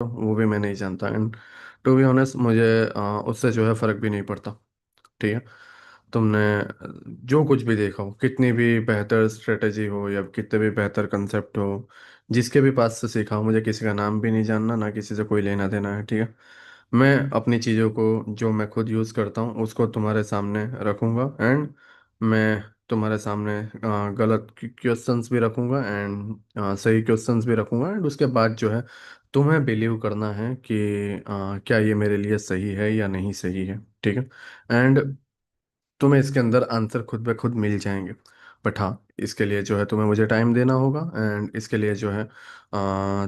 वो भी मैं नहीं जानता। एंड टू बी ऑनेस्ट मुझे उससे जो है फ़र्क भी नहीं पड़ता। ठीक है। तुमने जो कुछ भी देखा हो, कितनी भी बेहतर स्ट्रेटेजी हो या कितने भी बेहतर कंसेप्ट हो, जिसके भी पास से सीखा हो, मुझे किसी का नाम भी नहीं जानना, ना किसी से कोई लेना देना है। ठीक है। मैं अपनी चीज़ों को जो मैं खुद यूज़ करता हूँ उसको तुम्हारे सामने रखूँगा। एंड मैं तुम्हारे सामने गलत क्वेश्चंस भी रखूँगा एंड सही क्वेश्चंस भी रखूँगा। एंड उसके बाद जो है तुम्हें बिलीव करना है कि क्या ये मेरे लिए सही है या नहीं सही है। ठीक है। एंड तुम्हें इसके अंदर आंसर खुद ब खुद मिल जाएंगे। बट हाँ, इसके लिए जो है तुम्हें मुझे टाइम देना होगा। एंड इसके लिए जो है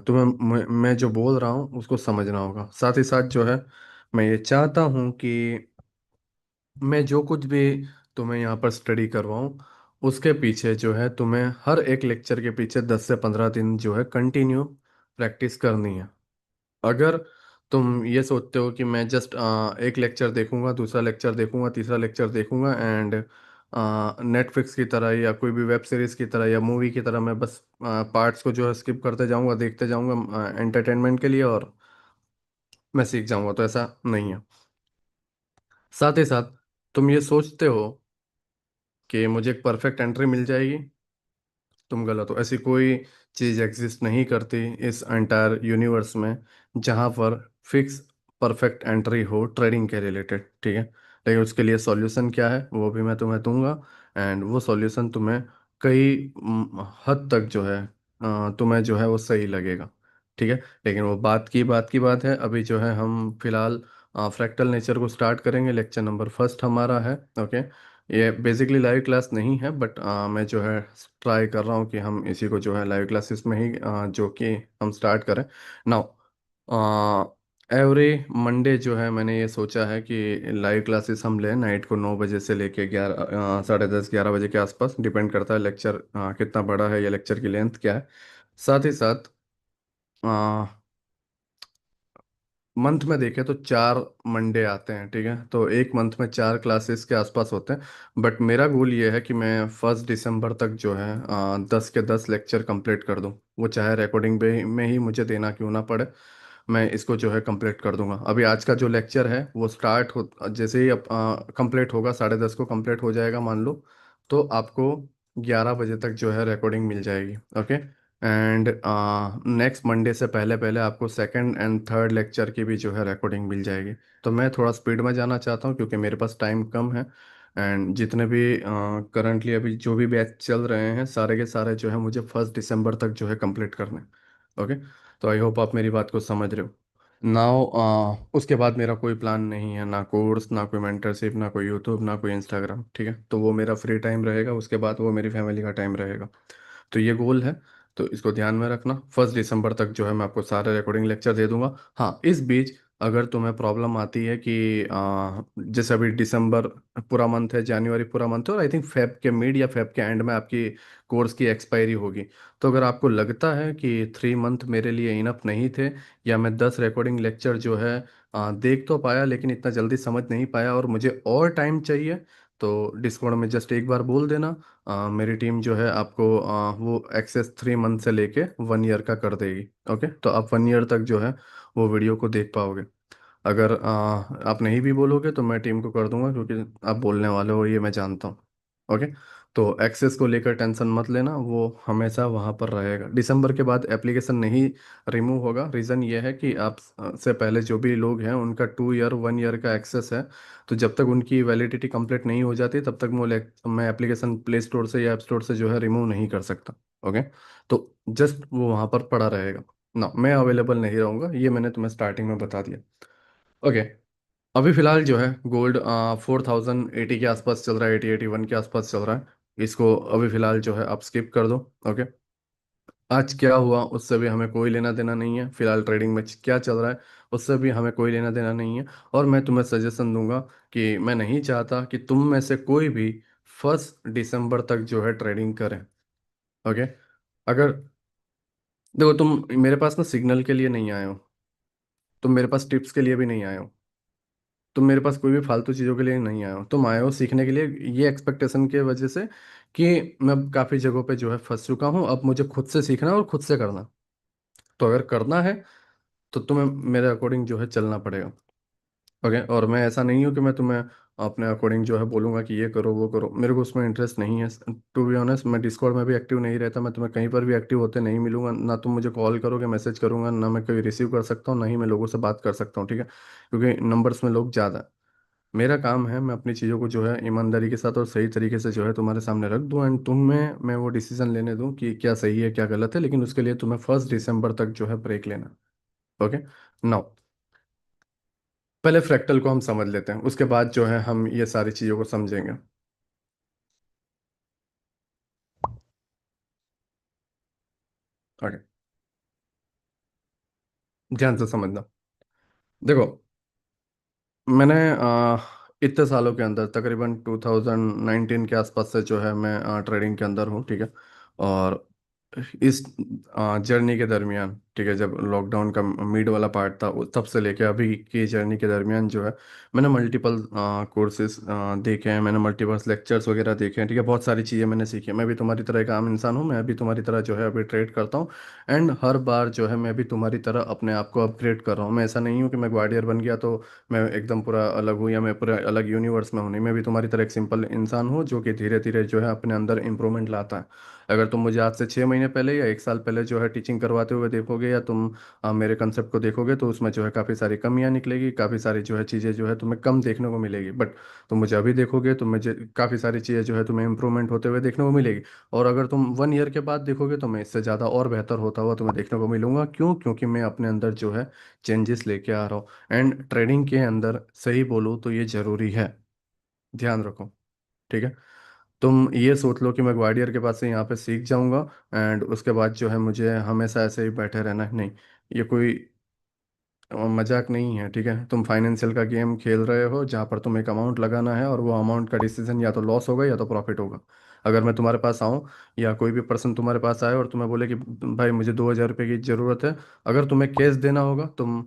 तुम्हें मैं जो बोल रहा हूँ उसको समझना होगा। साथ ही साथ जो है मैं ये चाहता हूँ कि मैं जो कुछ भी तुम्हें यहाँ पर स्टडी करवाऊँ उसके पीछे जो है तुम्हें हर एक लेक्चर के पीछे 10 से 15 दिन जो है कंटिन्यू प्रैक्टिस करनी है। अगर तुम ये सोचते हो कि मैं जस्ट एक लेक्चर देखूंगा, दूसरा लेक्चर देखूंगा, तीसरा लेक्चर देखूंगा एंड नेटफ्लिक्स की तरह या कोई भी वेब सीरीज की तरह या मूवी की तरह मैं बस पार्ट्स को जो है स्किप करते जाऊंगा, देखते जाऊंगा एंटरटेनमेंट के लिए, और मैं सीख जाऊंगा, तो ऐसा नहीं है। साथ ही साथ तुम ये सोचते हो कि मुझे एक परफेक्ट एंट्री मिल जाएगी, तुम गलत हो। ऐसी कोई चीज़ एग्जिस्ट नहीं करती इस एंटायर यूनिवर्स में जहाँ पर फिक्स परफेक्ट एंट्री हो ट्रेडिंग के रिलेटेड। ठीक है। लेकिन उसके लिए सॉल्यूशन क्या है वो भी मैं तुम्हें दूंगा। एंड वो सॉल्यूशन तुम्हें कई हद तक जो है तुम्हें जो है वो सही लगेगा। ठीक है। लेकिन वो बात की बात है। अभी जो है हम फिलहाल फ्रैक्टल नेचर को स्टार्ट करेंगे। लेक्चर नंबर फर्स्ट हमारा है। ओके। ये बेसिकली लाइव क्लास नहीं है, बट मैं जो है ट्राई कर रहा हूँ कि हम इसी को जो है लाइव क्लासेस में ही जो कि हम स्टार्ट करें नाउ। एवरी मंडे जो है मैंने ये सोचा है कि लाइव क्लासेस हम लें नाइट को 9 बजे से लेके 11, 10:30, 11 बजे के आसपास। डिपेंड करता है लेक्चर कितना बड़ा है या लेक्चर की लेंथ क्या है। साथ ही साथ मंथ में देखें तो 4 मंडे आते हैं। ठीक है। तो एक मंथ में 4 क्लासेस के आसपास होते हैं। बट मेरा गोल ये है कि मैं 1 दिसंबर तक जो है 10 के 10 लेक्चर कंप्लीट कर दूं, वो चाहे रिकॉर्डिंग में ही मुझे देना क्यों ना पड़े। मैं इसको जो है कंप्लीट कर दूंगा। अभी आज का जो लेक्चर है वो स्टार्ट हो जैसे ही अब कंप्लीट होगा, 10:30 को कंप्लीट हो जाएगा मान लो, तो आपको 11 बजे तक जो है रिकॉर्डिंग मिल जाएगी। ओके। एंड नेक्स्ट मंडे से पहले पहले आपको सेकंड एंड थर्ड लेक्चर की भी जो है रिकॉर्डिंग मिल जाएगी। तो मैं थोड़ा स्पीड में जाना चाहता हूँ क्योंकि मेरे पास टाइम कम है। एंड जितने भी करंटली अभी जो भी बैच चल रहे हैं सारे के सारे जो है मुझे 1 दिसंबर तक जो है कंप्लीट करने। ओके। तो आई होप आप मेरी बात को समझ रहे हो। नाउ उसके बाद मेरा कोई प्लान नहीं है, ना कोर्स, ना कोई मेंटरशिप, ना कोई यूट्यूब, ना कोई इंस्टाग्राम। ठीक है। तो वो मेरा फ्री टाइम रहेगा, उसके बाद वो मेरी फैमिली का टाइम रहेगा। तो ये गोल है। तो इसको ध्यान में रखना। 1 दिसंबर तक जो है मैं आपको सारे रिकॉर्डिंग लेक्चर दे दूंगा। हाँ, इस बीच अगर तुम्हें प्रॉब्लम आती है कि जैसे अभी दिसंबर पूरा मंथ है, जनवरी पूरा मंथ है, और आई थिंक फेब के मिड या फेब के एंड में आपकी कोर्स की एक्सपायरी होगी। तो अगर आपको लगता है कि 3 मंथ मेरे लिए इनफ नहीं थे, या मैं 10 रिकॉर्डिंग लेक्चर जो है देख तो पाया लेकिन इतना जल्दी समझ नहीं पाया और मुझे और टाइम चाहिए, तो डिस्कॉर्ड में जस्ट एक बार बोल देना। मेरी टीम जो है आपको वो एक्सेस 3 मंथ से लेके 1 ईयर का कर देगी। ओके। तो आप 1 ईयर तक जो है वो वीडियो को देख पाओगे। अगर आप नहीं भी बोलोगे तो मैं टीम को कर दूंगा, क्योंकि आप बोलने वाले हो ये मैं जानता हूँ। ओके। तो एक्सेस को लेकर टेंशन मत लेना, वो हमेशा वहाँ पर रहेगा। दिसंबर के बाद एप्लीकेशन नहीं रिमूव होगा। रीज़न ये है कि आप से पहले जो भी लोग हैं उनका 2 ईयर 1 ईयर का एक्सेस है। तो जब तक उनकी वैलिडिटी कंप्लीट नहीं हो जाती तब तक मैं एप्लीकेशन प्ले स्टोर से या ऐप स्टोर से जो है रिमूव नहीं कर सकता। ओके। तो जस्ट वो वहाँ पर पड़ा रहेगा ना, मैं अवेलेबल नहीं रहूँगा, ये मैंने तुम्हें स्टार्टिंग में बता दिया। ओके। अभी फिलहाल जो है गोल्ड 4080 के आसपास चल रहा है, 8081 के आसपास चल रहा है। इसको अभी फिलहाल जो है आप स्किप कर दो। ओके। आज क्या हुआ उससे भी हमें कोई लेना देना नहीं है। फिलहाल ट्रेडिंग में क्या चल रहा है उससे भी हमें कोई लेना देना नहीं है। और मैं तुम्हें सजेशन दूंगा कि मैं नहीं चाहता कि तुम में से कोई भी 1 दिसंबर तक जो है ट्रेडिंग करें। ओके। अगर देखो, तुम मेरे पास ना सिग्नल के लिए नहीं आए हो, तुम मेरे पास टिप्स के लिए भी नहीं आए हो, तुम मेरे पास कोई भी फालतू चीज़ों के लिए नहीं आए हो, तुम आए हो सीखने के लिए। ये एक्सपेक्टेशन की वजह से कि मैं काफ़ी जगहों पे जो है फंस चुका हूँ, अब मुझे खुद से सीखना है और खुद से करना। तो अगर करना है तो तुम्हें मेरे अकॉर्डिंग जो है चलना पड़ेगा। ओके, और मैं ऐसा नहीं हूँ कि मैं तुम्हें अपने अकॉर्डिंग जो है बोलूंगा कि ये करो वो करो, मेरे को उसमें इंटरेस्ट नहीं है। टू बी ऑनेस्ट, मैं डिस्कॉर्ड में भी एक्टिव नहीं रहता, मैं तुम्हें कहीं पर भी एक्टिव होते नहीं मिलूंगा, ना तुम मुझे कॉल करोगे, मैसेज करूंगा, ना मैं कभी रिसीव कर सकता हूँ, ना ही मैं लोगों से बात कर सकता हूँ, ठीक है, क्योंकि नंबर्स में लोग ज़्यादा हैं। मेरा काम है मैं अपनी चीज़ों को जो है ईमानदारी के साथ और सही तरीके से जो है तुम्हारे सामने रख दूं, एंड तुम्हें मैं वो डिसीजन लेने दूं कि क्या सही है क्या गलत है, लेकिन उसके लिए तुम्हें 1 दिसंबर तक जो है ब्रेक लेना। ओके। नाउ, पहले फ्रैक्टल को हम समझ लेते हैं, उसके बाद जो है हम ये सारी चीज़ों को समझेंगे। ओके, ध्यान से समझना। देखो, मैंने इतने सालों के अंदर तकरीबन 2019 के आसपास से जो है मैं ट्रेडिंग के अंदर हूँ, ठीक है। और इस जर्नी के दरमियान, ठीक है, जब लॉकडाउन का मिड वाला पार्ट था तब से लेके अभी की जर्नी के दरमियान जो है मैंने मल्टीपल कोर्सेज देखे हैं, मैंने मल्टीपल लेक्चर्स वगैरह देखे हैं, ठीक है, बहुत सारी चीज़ें मैंने सीखी हैं। मैं भी तुम्हारी तरह एक आम इंसान हूँ, मैं भी तुम्हारी तरह जो है अभी ट्रेड करता हूँ, एंड हर बार जो है मैं भी तुम्हारी तरह अपने आप को अपग्रेड कर रहा हूँ। मैं ऐसा नहीं हूँ कि मैं ग्वाडियर बन गया तो मैं एकदम पूरा अलग हूँ या मैं पूरा अलग यूनिवर्स में हूँ, नहीं, मैं भी तुम्हारी तरह एक सिंपल इंसान हूँ जो कि धीरे धीरे जो है अपने अंदर इंप्रूवमेंट लाता है। अगर तुम मुझे आज से 6 महीने पहले या 1 साल पहले जो है टीचिंग करवाते हुए देखोगे, या तुम मेरे कंसेप्ट को देखोगे, तो उसमें जो है काफ़ी सारी कमियां निकलेगी, काफ़ी सारी जो है चीज़ें जो है तुम्हें कम देखने को मिलेगी, बट तुम मुझे अभी देखोगे तो मुझे काफ़ी सारी चीज़ें जो है तुम्हें इंप्रूवमेंट होते हुए देखने को मिलेगी। और अगर तुम 1 ईयर के बाद देखोगे तो मैं इससे ज़्यादा और बेहतर होता हुआ तुम्हें देखने को मिलूंगा। क्यों? क्योंकि मैं अपने अंदर जो है चेंजेस लेके आ रहा हूँ, एंड ट्रेडिंग के अंदर सही बोलूँ तो ये ज़रूरी है, ध्यान रखो, ठीक है। तुम ये सोच लो कि मैं ग्वालियर के पास से यहाँ पे सीख जाऊंगा एंड उसके बाद जो है मुझे हमेशा ऐसे ही बैठे रहना है, नहीं, ये कोई मजाक नहीं है, ठीक है। तुम फाइनेंशियल का गेम खेल रहे हो जहाँ पर तुम एक अमाउंट लगाना है और वो अमाउंट का डिसीजन या तो लॉस होगा या तो प्रॉफिट होगा। अगर मैं तुम्हारे पास आऊँ या कोई भी पर्सन तुम्हारे पास आए और तुम्हें बोले कि भाई मुझे 2,000 रुपये की ज़रूरत है, अगर तुम्हें कैश देना होगा तुम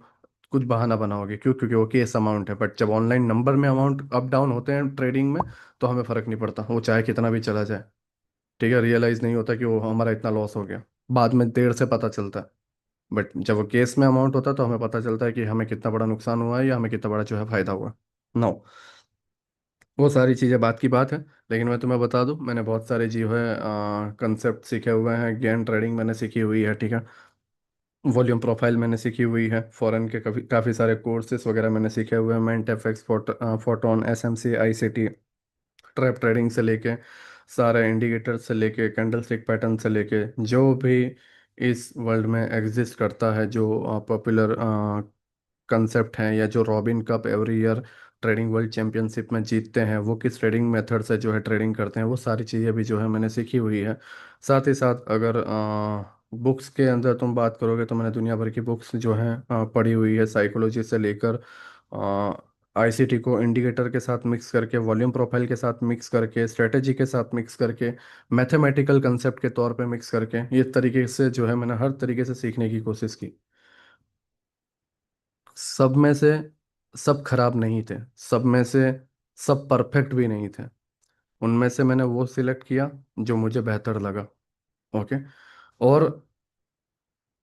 कुछ बहाना बनाओगे, क्यों? क्योंकि वो केस अमाउंट है। बट जब ऑनलाइन नंबर में अमाउंट अप डाउन होते हैं ट्रेडिंग में, तो हमें फ़र्क नहीं पड़ता, वो चाहे कितना भी चला जाए, ठीक है। रियलाइज़ नहीं होता कि वो हमारा इतना लॉस हो गया, बाद में देर से पता चलता है। बट जब वो केस में अमाउंट होता है तो हमें पता चलता है कि हमें कितना बड़ा नुकसान हुआ है या हमें कितना बड़ा जो है फायदा हुआ। नो, वो सारी चीज़ें बात की बात है, लेकिन मैं तुम्हें बता दूं मैंने बहुत सारे जो है कंसेप्ट सीखे हुए हैं, गेन ट्रेडिंग मैंने सीखी हुई है, ठीक है। वॉल्यूम प्रोफाइल मैंने सीखी हुई है, फॉरेन के काफ़ी काफ़ी सारे कोर्सेज वगैरह मैंने सीखे हुए हैं, Mentfx, photon, SMC, ICT, trap trading से लेके सारे इंडिकेटर से लेके कैंडल स्टिक पैटर्न से लेके जो भी इस वर्ल्ड में एग्जिस्ट करता है, जो पॉपुलर कंसेप्ट हैं, या जो robin cup every year trading world championship में जीतते हैं, वो किस ट्रेडिंग मेथड से जो है ट्रेडिंग करते हैं, वो सारी चीज़ें भी जो है मैंने सीखी हुई है। साथ ही साथ अगर बुक्स के अंदर तुम बात करोगे तो मैंने दुनिया भर की बुक्स जो हैं पढ़ी हुई है, साइकोलॉजी से लेकर आईसीटी को इंडिकेटर के साथ मिक्स करके, वॉल्यूम प्रोफाइल के साथ मिक्स करके, स्ट्रेटेजी के साथ मिक्स करके, मैथमेटिकल कंसेप्ट के तौर पे मिक्स करके, ये तरीके से जो है मैंने हर तरीके से सीखने की कोशिश की। सब में से सब खराब नहीं थे, सब में से सब परफेक्ट भी नहीं थे, उनमें से मैंने वो सिलेक्ट किया जो मुझे बेहतर लगा। ओके। और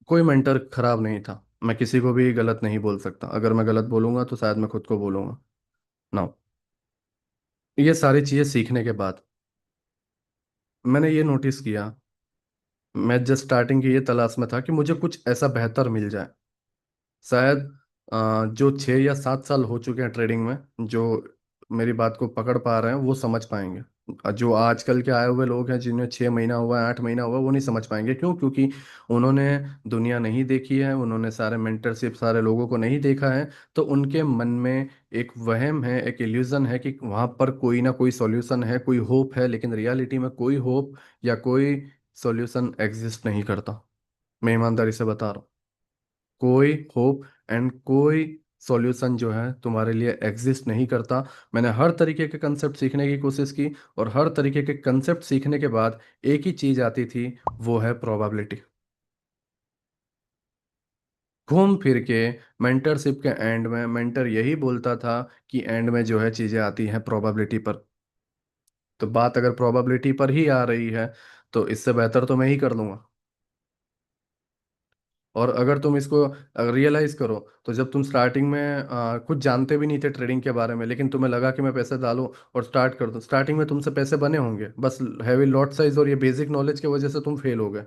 कोई मेंटर खराब नहीं था, मैं किसी को भी गलत नहीं बोल सकता, अगर मैं गलत बोलूंगा तो शायद मैं खुद को बोलूंगा ना। ये सारी चीज़ें सीखने के बाद मैंने ये नोटिस किया, मैं जस्ट स्टार्टिंग की ये तलाश में था कि मुझे कुछ ऐसा बेहतर मिल जाए। शायद जो 6 या 7 साल हो चुके हैं ट्रेडिंग में, जो मेरी बात को पकड़ पा रहे हैं वो समझ पाएंगे। जो आजकल के आए हुए लोग हैं जिन्हें 6 महीना हुआ है, 8 महीना हुआ है, वो नहीं समझ पाएंगे। क्यों? क्योंकि उन्होंने दुनिया नहीं देखी है, उन्होंने सारे मेंटरशिप सारे लोगों को नहीं देखा है, तो उनके मन में एक वहम है, एक इल्यूजन है कि वहां पर कोई ना कोई सॉल्यूशन है, कोई होप है, लेकिन रियलिटी में कोई होप या कोई सॉल्यूशन एग्जिस्ट नहीं करता। मैं ईमानदारी से बता रहा हूँ, कोई होप एंड कोई सॉल्यूशन जो है तुम्हारे लिए एग्जिस्ट नहीं करता। मैंने हर तरीके के कंसेप्ट सीखने की कोशिश की, और हर तरीके के कंसेप्ट सीखने के बाद एक ही चीज आती थी, वो है प्रोबेबिलिटी। घूम फिर के मेंटरशिप के एंड में मेंटर यही बोलता था कि एंड में जो है चीजें आती हैं प्रोबेबिलिटी पर। तो बात अगर प्रोबेबिलिटी पर ही आ रही है तो इससे बेहतर तो मैं ही कर दूंगा। और अगर तुम इसको रियलाइज करो, तो जब तुम स्टार्टिंग में कुछ जानते भी नहीं थे ट्रेडिंग के बारे में, लेकिन तुम्हें लगा कि मैं पैसे डालूं और स्टार्ट कर दूं, स्टार्टिंग में तुमसे पैसे बने होंगे, बस हैवी लॉट साइज और ये बेसिक नॉलेज की वजह से तुम फेल हो गए।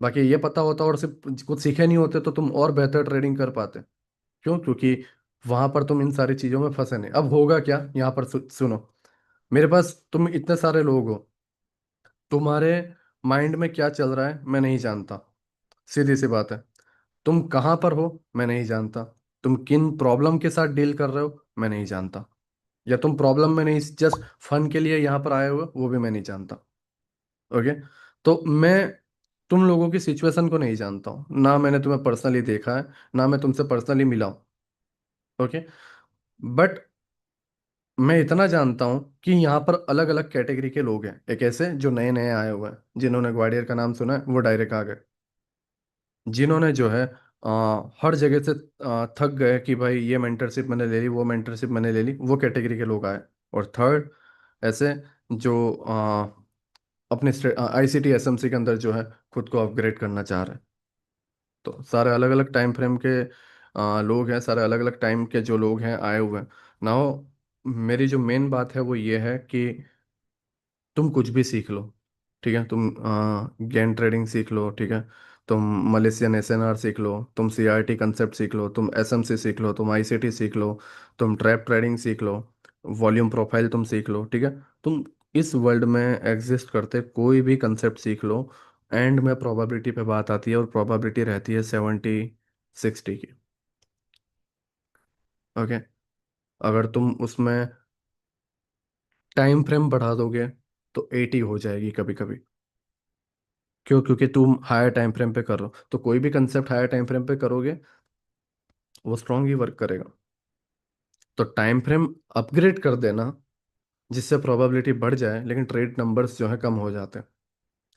बाकी ये पता होता और सिर्फ कुछ सीखे नहीं होते तो तुम और बेहतर ट्रेडिंग कर पाते। क्यों? क्योंकि वहां पर तुम इन सारी चीजों में फंसे नहीं। अब होगा क्या यहाँ पर, सुनो। मेरे पास तुम इतने सारे लोग हो, तुम्हारे माइंड में क्या चल रहा है मैं नहीं जानता, सीधी सी बात है। तुम कहाँ पर हो मैं नहीं जानता, तुम किन प्रॉब्लम के साथ डील कर रहे हो मैं नहीं जानता, या तुम प्रॉब्लम में नहीं, जस्ट फन के लिए यहाँ पर आए हुए हो, वो भी मैं नहीं जानता। ओके। तो मैं तुम लोगों की सिचुएशन को नहीं जानता हूँ ना, मैंने तुम्हें पर्सनली देखा है, ना मैं तुमसे पर्सनली मिला हूँ। ओके। बट मैं इतना जानता हूँ कि यहाँ पर अलग अलग कैटेगरी के लोग हैं। एक ऐसे जो नए नए आए हुए हैं, जिन्होंने ग्वालियर का नाम सुना है वो डायरेक्ट आ गए। जिन्होंने जो है हर जगह से थक गए कि भाई ये मेंटरशिप मैंने ले ली, वो मेंटरशिप मैंने ले ली, वो कैटेगरी के लोग आए। और थर्ड, ऐसे जो अपने आईसीटी एसएमसी के अंदर जो है खुद को अपग्रेड करना चाह रहे हैं। तो सारे अलग अलग टाइम फ्रेम के लोग हैं, सारे अलग अलग टाइम के जो लोग हैं आए हुए हैं। नाउ मेरी जो मेन बात है वो ये है कि तुम कुछ भी सीख लो, ठीक है। तुम गेन ट्रेडिंग सीख लो, ठीक है। तुम मलेशियन एसएनआर सीख लो, तुम सीआरटी कंसेप्ट सीख लो, तुम एसएमसी सीख लो, तुम आईसीटी सीख लो, तुम ट्रैप ट्रेडिंग सीख लो, वॉल्यूम प्रोफाइल तुम सीख लो, ठीक है। तुम इस वर्ल्ड में एग्जिस्ट करते कोई भी कंसेप्ट सीख लो, एंड में प्रोबेबिलिटी पे बात आती है, और प्रोबेबिलिटी रहती है 70-60 की। ओके। अगर तुम उसमें टाइम फ्रेम बढ़ा दोगे तो 80 हो जाएगी कभी कभी। क्यों? क्योंकि तुम हायर टाइम फ्रेम पे कर रहे हो, तो कोई भी कंसेप्ट हायर टाइम फ्रेम पे करोगे वो स्ट्रांग ही वर्क करेगा। तो टाइम फ्रेम अपग्रेड कर देना, जिससे प्रोबेबिलिटी बढ़ जाए, लेकिन ट्रेड नंबर्स जो है कम हो जाते हैं।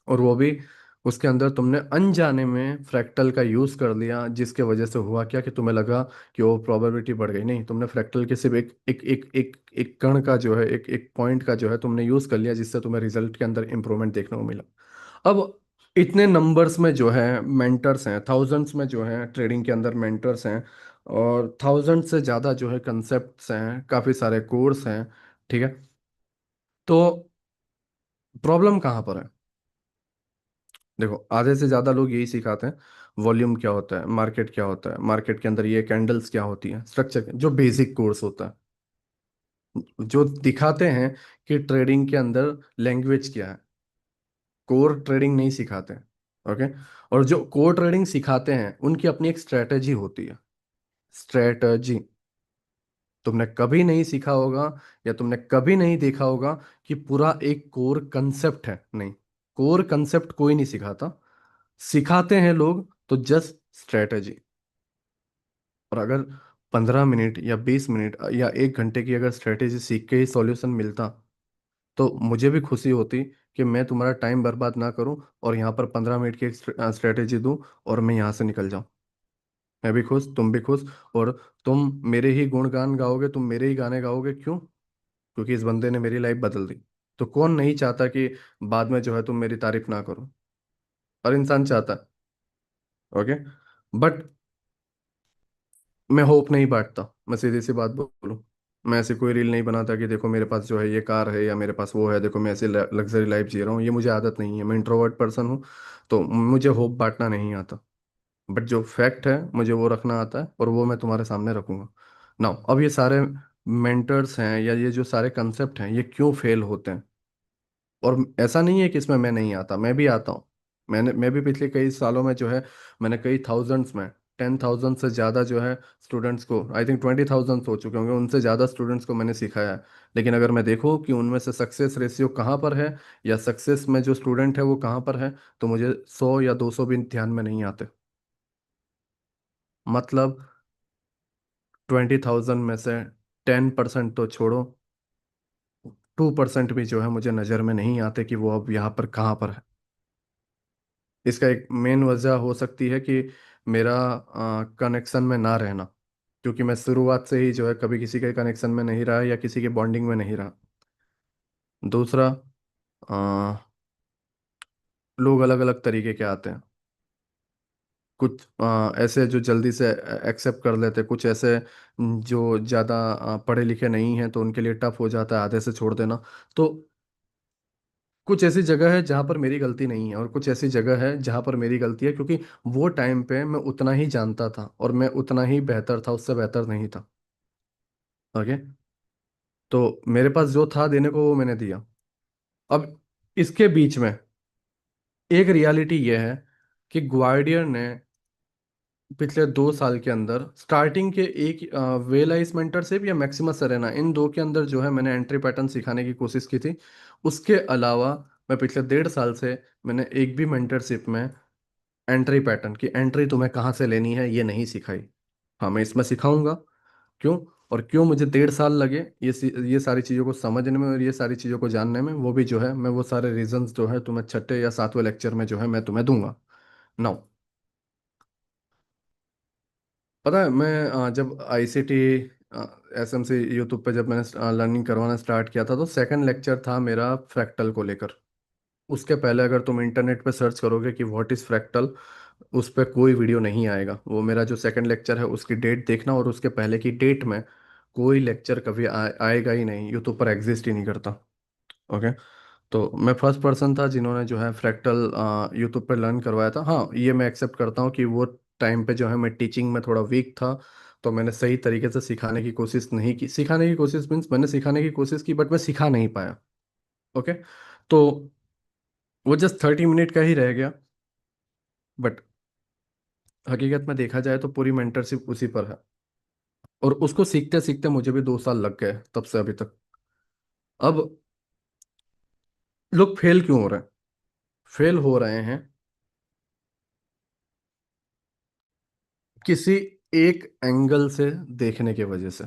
और वो भी उसके अंदर तुमने अनजाने में फ्रैक्टल का यूज कर लिया, जिसके वजह से हुआ क्या कि तुम्हें लगा कि वो प्रोबेबिलिटी बढ़ गई। नहीं, तुमने फ्रैक्टल के सिर्फ एक एक एक एक एक कण का जो है, एक एक पॉइंट का जो है तुमने यूज कर लिया, जिससे तुम्हें रिजल्ट के अंदर इंप्रूवमेंट देखने को मिला। अब इतने नंबर्स में जो है मेंटर्स हैं, थाउजेंड्स में जो है ट्रेडिंग के अंदर मेंटर्स हैं, और थाउजेंड से ज़्यादा जो है कंसेप्ट्स हैं, काफ़ी सारे कोर्स हैं, ठीक है। तो प्रॉब्लम कहाँ पर है? देखो, आधे से ज़्यादा लोग यही सिखाते हैं वॉल्यूम क्या होता है, मार्केट क्या होता है, मार्केट के अंदर ये कैंडल्स क्या होती है, स्ट्रक्चर, जो बेसिक कोर्स होता है, जो दिखाते हैं कि ट्रेडिंग के अंदर लैंग्वेज क्या है। कोर ट्रेडिंग नहीं सिखाते हैं। ओके। और जो कोर ट्रेडिंग सिखाते हैं उनकी अपनी एक स्ट्रेटेजी होती है। स्ट्रेटजी तुमने कभी नहीं सीखा होगा, या तुमने कभी नहीं देखा होगा कि पूरा एक कोर कंसेप्ट है। नहीं, कोर कंसेप्ट कोई नहीं सिखाता। सिखाते हैं लोग तो जस्ट स्ट्रेटजी। और अगर 15 मिनट या 20 मिनट या 1 घंटे की अगर स्ट्रेटेजी सीख के ही सॉल्यूशन मिलता, तो मुझे भी खुशी होती कि मैं तुम्हारा टाइम बर्बाद ना करूं, और यहाँ पर 15 मिनट की एक स्ट्रेटेजी दूं और मैं यहाँ से निकल जाऊं। मैं भी खुश, तुम भी खुश, और तुम मेरे ही गुणगान गाओगे, तुम मेरे ही गाने गाओगे। क्यों? क्योंकि इस बंदे ने मेरी लाइफ बदल दी। तो कौन नहीं चाहता कि बाद में जो है तुम मेरी तारीफ ना करो? हर इंसान चाहता है। ओके। बट मैं होप नहीं बांटता, मैं सीधी सी बात बोलूं। मैं ऐसी कोई रील नहीं बनाता कि देखो मेरे पास जो है ये कार है, या मेरे पास वो है, देखो मैं ऐसी लग्जरी लाइफ जी रहा हूँ। ये मुझे आदत नहीं है, मैं इंट्रोवर्ट पर्सन हूँ। तो मुझे होप बांटना नहीं आता। बट जो फैक्ट है मुझे वो रखना आता है, और वो मैं तुम्हारे सामने रखूंगा। नाउ अब ये सारे मेंटर्स हैं, या ये जो सारे कंसेप्ट हैं, ये क्यों फेल होते हैं? और ऐसा नहीं है कि इसमें मैं नहीं आता, मैं भी आता हूँ। मैं भी पिछले कई सालों में जो है, मैंने कई थाउजेंड्स में, 10,000 से ज़्यादा जो है स्टूडेंट्स को, आई थिंक 20,000 हो चुके होंगे, उनसे ज़्यादा स्टूडेंट्स को मैंने सिखाया है। लेकिन अगर मैं देखूँ कि उनमें से सक्सेस रेशियो कहाँ पर है, या सक्सेस में जो स्टूडेंट है वो कहाँ पर है, तो मुझे 100 या 200 भी ध्यान में नहीं आते। मतलब 20,000 में से 10% तो छोड़ो, 2% भी जो है मुझे नज़र में नहीं आते कि वो अब यहाँ पर कहाँ पर है। इसका एक मेन वजह हो सकती है कि मेरा कनेक्शन में ना रहना, क्योंकि मैं शुरुआत से ही जो है कभी किसी के कनेक्शन में नहीं रहा, या किसी के बॉन्डिंग में नहीं रहा। दूसरा, अ, लोग अलग अलग तरीके के आते हैं। कुछ ऐसे जो जल्दी से एक्सेप्ट कर लेते, कुछ ऐसे जो ज़्यादा पढ़े लिखे नहीं हैं तो उनके लिए टफ हो जाता है आधे से छोड़ देना। तो कुछ ऐसी जगह है जहाँ पर मेरी गलती नहीं है, और कुछ ऐसी जगह है जहाँ पर मेरी गलती है, क्योंकि वो टाइम पे मैं उतना ही जानता था और मैं उतना ही बेहतर था, उससे बेहतर नहीं था। ओके। तो मेरे पास जो था देने को वो मैंने दिया। अब इसके बीच में एक रियलिटी ये है कि ग्वार्डियर ने पिछले 2 साल के अंदर स्टार्टिंग के एक वेलाइस मेंटरशिप या मैक्सिमस सेरेना, इन दो के अंदर जो है मैंने एंट्री पैटर्न सिखाने की कोशिश की थी। उसके अलावा मैं पिछले 1.5 साल से मैंने एक भी मेंटरशिप में एंट्री पैटर्न की एंट्री तुम्हें कहाँ से लेनी है ये नहीं सिखाई। हाँ, मैं इसमें सिखाऊंगा। क्यों? और क्यों मुझे 1.5 साल लगे ये सारी चीज़ों को समझने में और ये सारी चीज़ों को जानने में, वो भी जो है मैं वो सारे रीजंस जो है तुम्हें छठे या सातवें लेक्चर में जो है मैं तुम्हें दूंगा। नाउ, पता है मैं जब आईसीटी एसएमसी यूट्यूब पे जब मैंने लर्निंग करवाना स्टार्ट किया था, तो सेकंड लेक्चर था मेरा फ्रैक्टल को लेकर। उसके पहले अगर तुम इंटरनेट पे सर्च करोगे कि व्हाट इज़ फ्रैक्टल, उस पर कोई वीडियो नहीं आएगा। वो मेरा जो सेकंड लेक्चर है उसकी डेट देखना, और उसके पहले की डेट में कोई लेक्चर कभी आएगा ही नहीं, यूट्यूब पर एग्जिस्ट ही नहीं करता। ओके। तो मैं फर्स्ट पर्सन था जिन्होंने जो है फ्रैक्टल यूट्यूब पर लर्न करवाया था। हाँ, ये मैं एक्सेप्ट करता हूँ कि वो टाइम पे जो है मैं टीचिंग में थोड़ा वीक था, तो मैंने सही तरीके से सिखाने की कोशिश नहीं की। सिखाने की कोशिश मीन्स मैंने सिखाने की कोशिश की बट मैं सिखा नहीं पाया। ओके। तो वो जस्ट 30 मिनट का ही रह गया, बट हकीकत में देखा जाए तो पूरी मेंटरशिप उसी पर है। और उसको सीखते सीखते मुझे भी 2 साल लग गए तब से अभी तक। अब लोग फेल क्यों हो रहे हैं? फेल हो रहे हैं किसी एक एंगल से देखने की वजह से।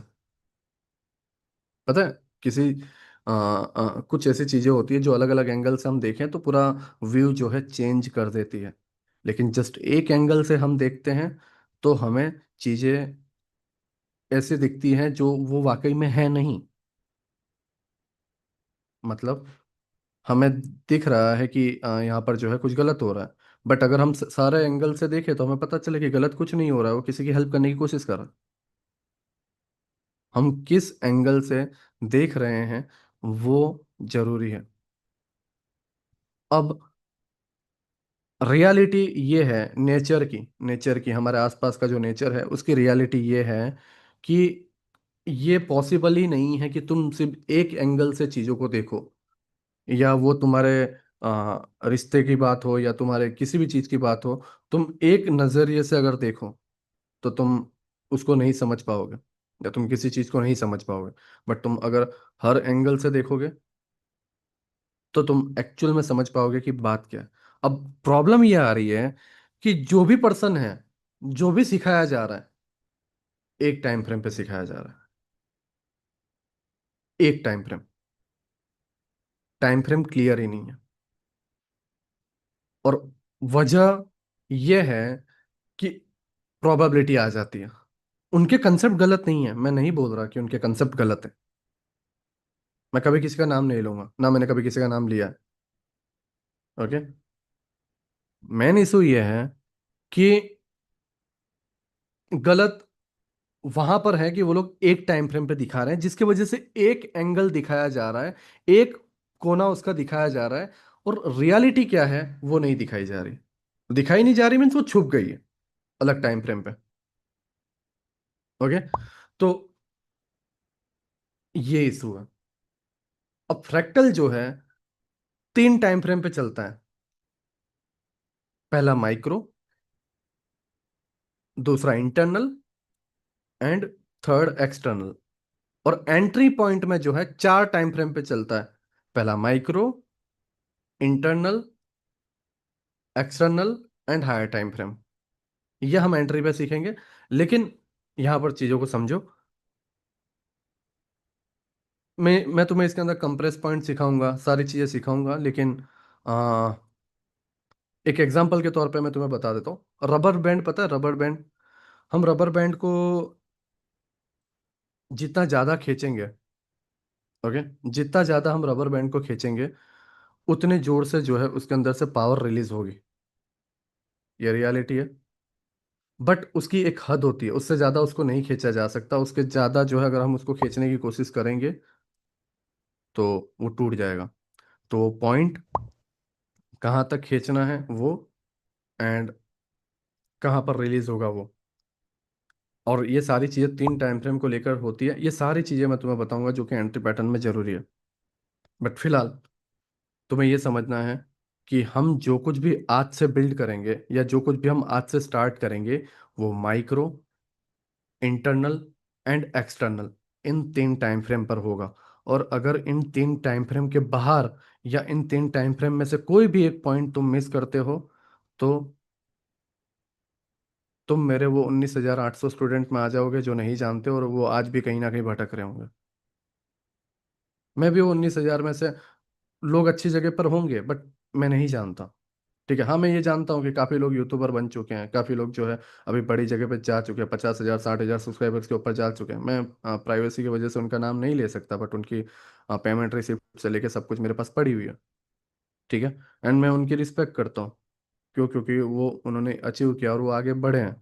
पता है, किसी कुछ ऐसी चीजें होती है जो अलग अलग एंगल से हम देखें तो पूरा व्यू जो है चेंज कर देती है। लेकिन जस्ट एक एंगल से हम देखते हैं तो हमें चीजें ऐसे दिखती हैं जो वो वाकई में है नहीं। मतलब हमें दिख रहा है कि यहाँ पर जो है कुछ गलत हो रहा है, बट अगर हम सारे एंगल से देखें तो हमें पता चले कि गलत कुछ नहीं हो रहा है, वो किसी की हेल्प करने की कोशिश कर रहा है। हम किस एंगल से देख रहे हैं वो जरूरी है। अब रियलिटी ये है नेचर की हमारे आसपास का जो नेचर है उसकी रियलिटी ये है कि ये पॉसिबल ही नहीं है कि तुम सिर्फ एक एंगल से चीज़ों को देखो, या वो तुम्हारे रिश्ते की बात हो या तुम्हारे किसी भी चीज़ की बात हो। तुम एक नज़रिए से अगर देखो तो तुम उसको नहीं समझ पाओगे, या तुम किसी चीज़ को नहीं समझ पाओगे। बट तुम अगर हर एंगल से देखोगे तो तुम एक्चुअल में समझ पाओगे कि बात क्या है। अब प्रॉब्लम ये आ रही है कि जो भी पर्सन है, जो भी सिखाया जा रहा है, एक टाइम फ्रेम पे सिखाया जा रहा है। एक टाइम फ्रेम क्लियर ही नहीं है। और वजह यह है कि प्रोबेबिलिटी आ जाती है। उनके कंसेप्ट गलत नहीं है, मैं नहीं बोल रहा कि उनके कंसेप्ट गलत है। मैं कभी किसी का नाम नहीं लूंगा, ना मैंने कभी किसी का नाम लिया है। ओके। मेन इशू ये है कि गलत वहां पर है कि वो लोग एक टाइम फ्रेम पे दिखा रहे हैं जिसकी वजह से एक एंगल दिखाया जा रहा है, एक कोना उसका दिखाया जा रहा है, और रियलिटी क्या है वो नहीं दिखाई जा रही। दिखाई नहीं जा रही मीन्स वो छुप गई है अलग टाइम फ्रेम पे। ओके। तो ये इशू है। अब फ्रैक्टल जो है 3 टाइम फ्रेम पे चलता है। पहला माइक्रो, दूसरा इंटरनल, एंड थर्ड एक्सटर्नल। और एंट्री पॉइंट में जो है 4 टाइम फ्रेम पे चलता है। पहला micro, internal, external and higher time frame. यह हम एंट्री पे सीखेंगे। लेकिन यहां पर चीजों को समझो। मैं तुम्हें इसके अंदर कंप्रेस पॉइंट सिखाऊंगा, सारी चीजें सिखाऊंगा, लेकिन आ, एक एग्जांपल के तौर पे मैं तुम्हें बता देता हूँ। रबर बैंड, पता है रबर बैंड? हम रबर बैंड को जितना ज्यादा खींचेंगे, ओके, जितना ज्यादा हम रबर बैंड को खींचेंगे उतने जोर से जो है उसके अंदर से पावर रिलीज होगी। ये रियलिटी है। बट उसकी एक हद होती है, उससे ज़्यादा उसको नहीं खींचा जा सकता। उसके ज़्यादा जो है अगर हम उसको खींचने की कोशिश करेंगे तो वो टूट जाएगा। तो पॉइंट कहाँ तक खींचना है वो, एंड कहाँ पर रिलीज होगा वो, और ये सारी चीज़ें 3 टाइम फ्रेम को लेकर होती है। ये सारी चीज़ें मैं तुम्हें बताऊंगा जो कि एंट्री पैटर्न में जरूरी है। बट फिलहाल तुम्हें ये समझना है कि हम जो कुछ भी आज से बिल्ड करेंगे या जो कुछ भी हम आज से स्टार्ट करेंगे, वो micro, internal and external, in 3 time frame पर होगा। और अगर इन 3 टाइम फ्रेम के बाहर या इन 3 टाइम फ्रेम में से कोई भी एक पॉइंट तुम मिस करते हो, तो तुम मेरे वो 19,800 स्टूडेंट में आ जाओगे जो नहीं जानते, और वो आज भी कहीं ना कहीं भटक रहे होंगे। मैं भी वो 19,000 में से, लोग अच्छी जगह पर होंगे बट मैं नहीं जानता। ठीक है, हाँ मैं ये जानता हूँ कि काफ़ी लोग यूट्यूबर बन चुके हैं, काफ़ी लोग जो है अभी बड़ी जगह पे जा चुके हैं, 50,000 60,000 सब्सक्राइबर्स के ऊपर जा चुके हैं। मैं प्राइवेसी की वजह से उनका नाम नहीं ले सकता, बट उनकी पेमेंट रिसिप्ट से लेके सब कुछ मेरे पास पड़ी हुई है। ठीक है, एंड मैं उनकी रिस्पेक्ट करता हूँ। क्यों? क्योंकि वो उन्होंने अचीव किया और वो आगे बढ़े हैं।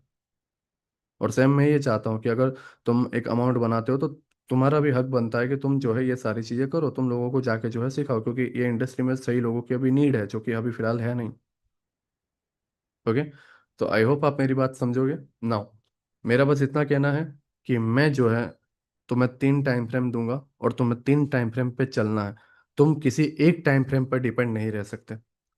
और सेम मैं ये चाहता हूँ कि अगर तुम एक अमाउंट बनाते हो तो तुम्हारा भी हक बनता है कि तुम जो है ये सारी चीज़ें करो, तुम लोगों को जाके जो है सिखाओ, क्योंकि ये इंडस्ट्री में सही लोगों की अभी नीड है जो कि अभी फिलहाल है नहीं। ओके, तो आई होप आप मेरी बात समझोगे। नाउ मेरा बस इतना कहना है कि मैं जो है तुम्हें 3 टाइम फ्रेम दूंगा और तुम्हें 3 टाइम फ्रेम पे चलना है। तुम किसी एक टाइम फ्रेम पर डिपेंड नहीं रह सकते।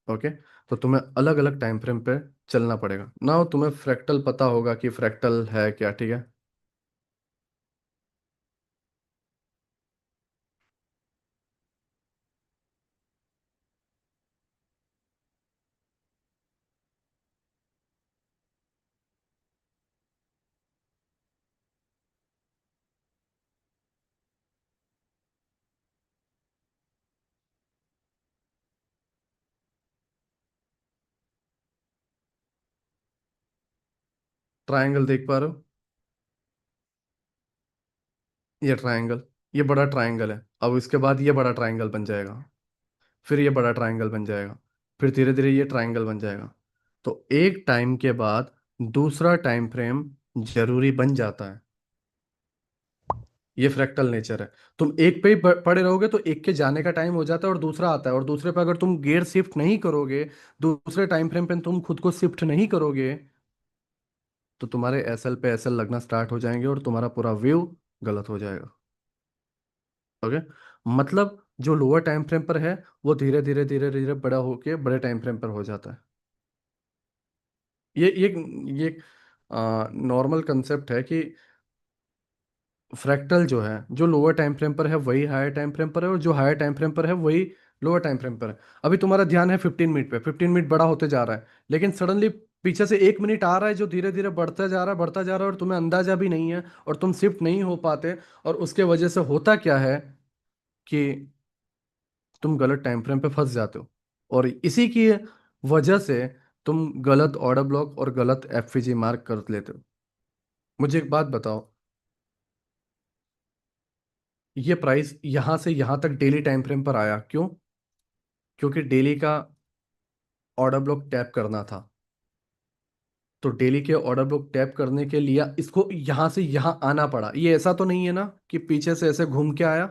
ओके, तो तुम्हें अलग अलग टाइम फ्रेम पे चलना पड़ेगा। नाउ तुम्हें फ्रैक्टल पता होगा कि फ्रैक्टल है क्या, ठीक है? ट्रायंगल देख पा रहे हो? ये ट्रायंगल, ये बड़ा ट्रायंगल है। अब इसके बाद ये बड़ा ट्रायंगल बन जाएगा, फिर ये बड़ा ट्रायंगल बन जाएगा, फिर धीरे धीरे ये ट्रायंगल बन जाएगा। तो एक टाइम के बाद दूसरा टाइम फ्रेम जरूरी बन जाता है। ये फ्रैक्टल नेचर है। तुम एक पे ही पड़े रहोगे तो एक के जाने का टाइम हो जाता है और दूसरा आता है, और दूसरे पे अगर तुम गियर शिफ्ट नहीं करोगे, दूसरे टाइम फ्रेम पे तुम खुद को शिफ्ट नहीं करोगे, तो तुम्हारे एसएल पे एसएल लगना स्टार्ट हो जाएंगे और तुम्हारा पूरा व्यू गलत हो जाएगा। ओके, मतलब जो लोअर टाइम फ्रेम पर है वो धीरे धीरे धीरे धीरे बड़ा होके बड़े टाइम फ्रेम पर हो जाता है। ये नॉर्मल कंसेप्ट है कि फ्रैक्टल जो है, जो लोअर टाइम फ्रेम पर है वही हायर टाइम फ्रेम पर है, और जो हायर टाइम फ्रेम पर है वही लोअर टाइम फ्रेम पर है। अभी तुम्हारा ध्यान है 15 मिनट पे, 15 मिनट बड़ा होते जा रहा है, लेकिन सडनली पीछे से 1 मिनट आ रहा है जो धीरे धीरे बढ़ता जा रहा है, बढ़ता जा रहा है, और तुम्हें अंदाजा भी नहीं है, और तुम शिफ्ट नहीं हो पाते। और उसके वजह से होता क्या है कि तुम गलत टाइम फ्रेम पे फंस जाते हो, और इसी की वजह से तुम गलत ऑर्डर ब्लॉक और गलत एफवीजी मार्क कर लेते हो। मुझे एक बात बताओ, ये प्राइस यहां से यहां तक डेली टाइम फ्रेम पर आया क्यों? क्योंकि डेली का ऑर्डर ब्लॉक टैप करना था। तो डेली के ऑर्डर ब्लॉक टैप करने के लिए इसको यहां से यहां आना पड़ा। ये ऐसा तो नहीं है ना कि पीछे से ऐसे घूम के आया?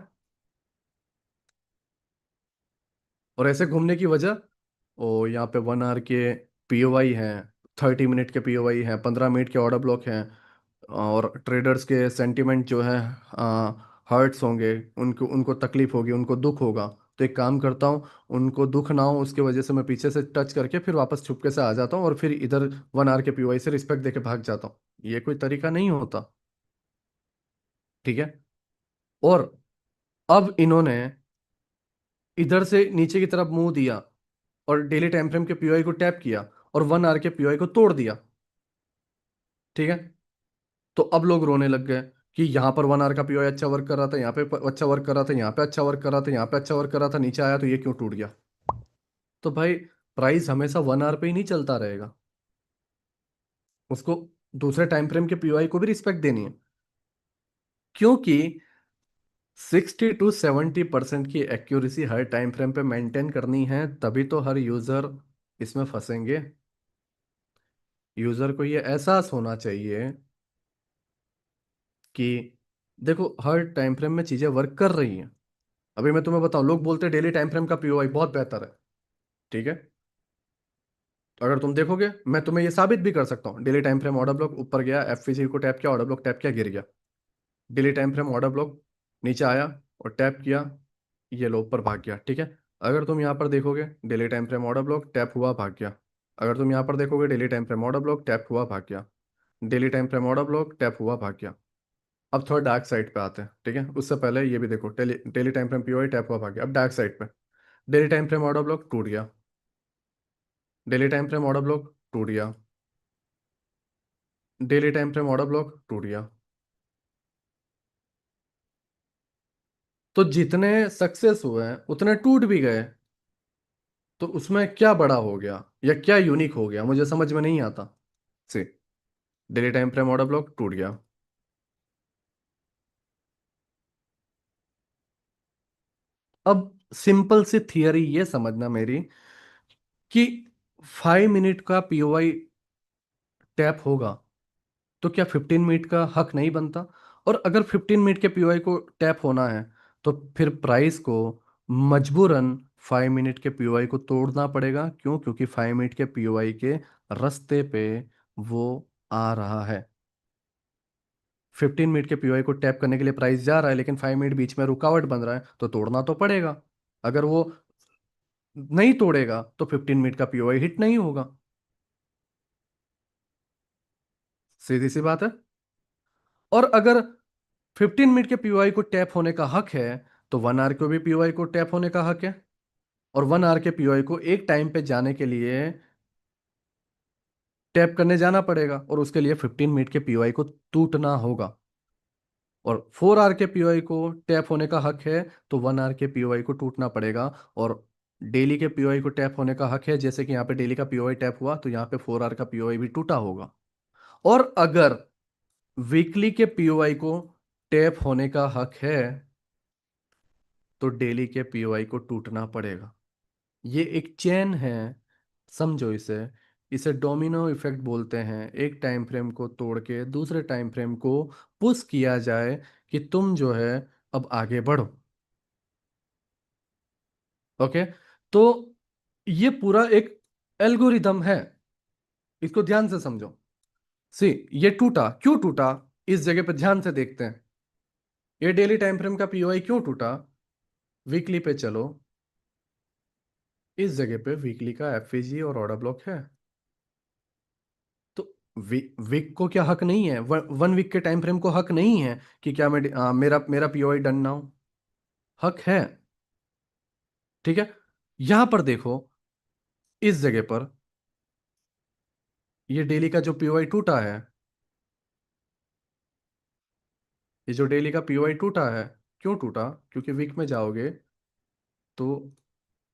और ऐसे घूमने की वजह, ओ यहाँ पे 1 आवर के पीओवाई हैं, 30 मिनट के पीओवाई हैं, 15 मिनट के ऑर्डर ब्लॉक हैं, और ट्रेडर्स के सेंटिमेंट जो है हर्ट्स होंगे, उनको उनको तकलीफ होगी, उनको दुख होगा। तो एक काम करता हूँ, उनको दुख ना हो उसके वजह से मैं पीछे से टच करके फिर वापस छुपके से आ जाता हूँ, और फिर इधर 1 आवर के पीओवाई से रिस्पेक्ट देके भाग जाता हूँ। ये कोई तरीका नहीं होता। ठीक है, और अब इन्होंने इधर से नीचे की तरफ मुंह दिया और डेली टाइम फ्रेम के पीओआई को टैप किया और 1 आवर के पीओआई को तोड़ दिया। ठीक है, तो अब लोग रोने लग गए कि यहाँ पर 1 आवर का पीओआई अच्छा वर्क कर रहा था, यहाँ पे अच्छा वर्क कर रहा था, यहाँ पे अच्छा वर्क कर रहा था, यहाँ पे अच्छा वर्क कर रहा था, नीचे आया तो ये क्यों टूट गया? तो भाई प्राइस हमेशा 1 आवर पे ही नहीं चलता रहेगा, उसको दूसरे टाइम फ्रेम के पीओआई को भी रिस्पेक्ट देनी है। क्योंकि 60 to 70% की एक्यूरेसी हर टाइम फ्रेम पे मेंटेन करनी है, तभी तो हर यूजर इसमें फंसेंगे। यूजर को ये एहसास होना चाहिए कि देखो हर टाइम फ्रेम में चीजें वर्क कर रही हैं। अभी मैं तुम्हें बताऊं, लोग बोलते हैं डेली टाइम फ्रेम का पीओआई बहुत बेहतर है। ठीक है, तो अगर तुम देखोगे मैं तुम्हें ये साबित भी कर सकता हूँ। Daily time frame order block ऊपर गया, एफवीजी को टैप किया, ऑर्डर ब्लॉक टैप किया, गिर गया। Daily time frame order block नीचे आया और टैप किया, ये लो ऊपर भाग गया। ठीक है, अगर तुम यहाँ पर देखोगे daily time frame order block tap हुआ भाग गया। अगर तुम यहाँ पर देखोगे daily time frame order block tap हुआ भाग गया। Daily time frame order block tap हुआ भाग गया। अब थोड़ा डार्क साइड पे आते हैं। ठीक है, उससे पहले ये भी देखो, daily daily time frame POI tap हुआ भाग गया। अब डार्क साइड पे daily time frame order block टूट गया। Daily time frame order block टूट गया। Daily time frame order block टूट गया। तो जितने सक्सेस हुए हैं उतने टूट भी गए। तो उसमें क्या बड़ा हो गया या क्या यूनिक हो गया, मुझे समझ में नहीं आता। से daily time frame order block टूट गया। अब सिंपल सी थियरी ये समझना मेरी, कि 5 मिनट का पीओआई टैप होगा तो क्या 15 मिनट का हक नहीं बनता? और अगर 15 मिनट के पीओआई को टैप होना है तो फिर प्राइस को मजबूरन 5 मिनट के पीओआई को तोड़ना पड़ेगा। क्यों? क्योंकि 5 मिनट के पीओआई के रास्ते पे वो आ रहा है। 15 मिनट के पीओआई को टैप करने के लिए प्राइस जा रहा है, लेकिन 5 मिनट बीच में रुकावट बन रहा है, तो तोड़ना तो पड़ेगा। अगर वो नहीं तोड़ेगा तो 15 मिनट का पीओआई हिट नहीं होगा। सीधी सी बात है। और अगर 15 मिनट के पीओआई को टैप होने का हक है तो 1 आवर को भी पीओआई को टैप होने का हक है। और 1 आवर के पीओआई को एक टाइम पे जाने के लिए टैप करने जाना पड़ेगा, और उसके लिए 15 मिनट के पीओआई को टूटना होगा। और 4 आवर के पीओआई को टैप होने का हक है तो 1 आवर के पीओआई को टूटना पड़ेगा। और डेली के पीओआई को टैप होने का हक है, जैसे कि यहाँ पे डेली का पीओआई टैप हुआ तो यहाँ पे 4 आवर का पीओआई भी टूटा होगा। और अगर वीकली के पीओआई को टैप होने का हक है तो डेली के पीओआई को टूटना पड़ेगा। ये एक चेन है, समझो इसे। इसे डोमिनो इफेक्ट बोलते हैं। एक टाइम फ्रेम को तोड़ के दूसरे टाइम फ्रेम को पुश किया जाए कि तुम जो है अब आगे बढ़ो। ओके, तो ये पूरा एक एल्गोरिदम है, इसको ध्यान से समझो। सी, ये टूटा क्यों टूटा, इस जगह पे ध्यान से देखते हैं। ये डेली टाइम फ्रेम का पीओआई क्यों टूटा? वीकली पे चलो, इस जगह पे वीकली का एफवीजी और ऑर्डर ब्लॉक है। तो वीक को क्या हक नहीं है, 1 वीक के टाइम फ्रेम को हक नहीं है कि क्या मैं मेरा मेरा पीओआई डन ना हो? हक है। ठीक है, यहां पर देखो, इस जगह पर ये डेली का जो पीओआई टूटा है, ये जो डेली का पीओआई टूटा है, क्यों टूटा? क्योंकि वीक में जाओगे तो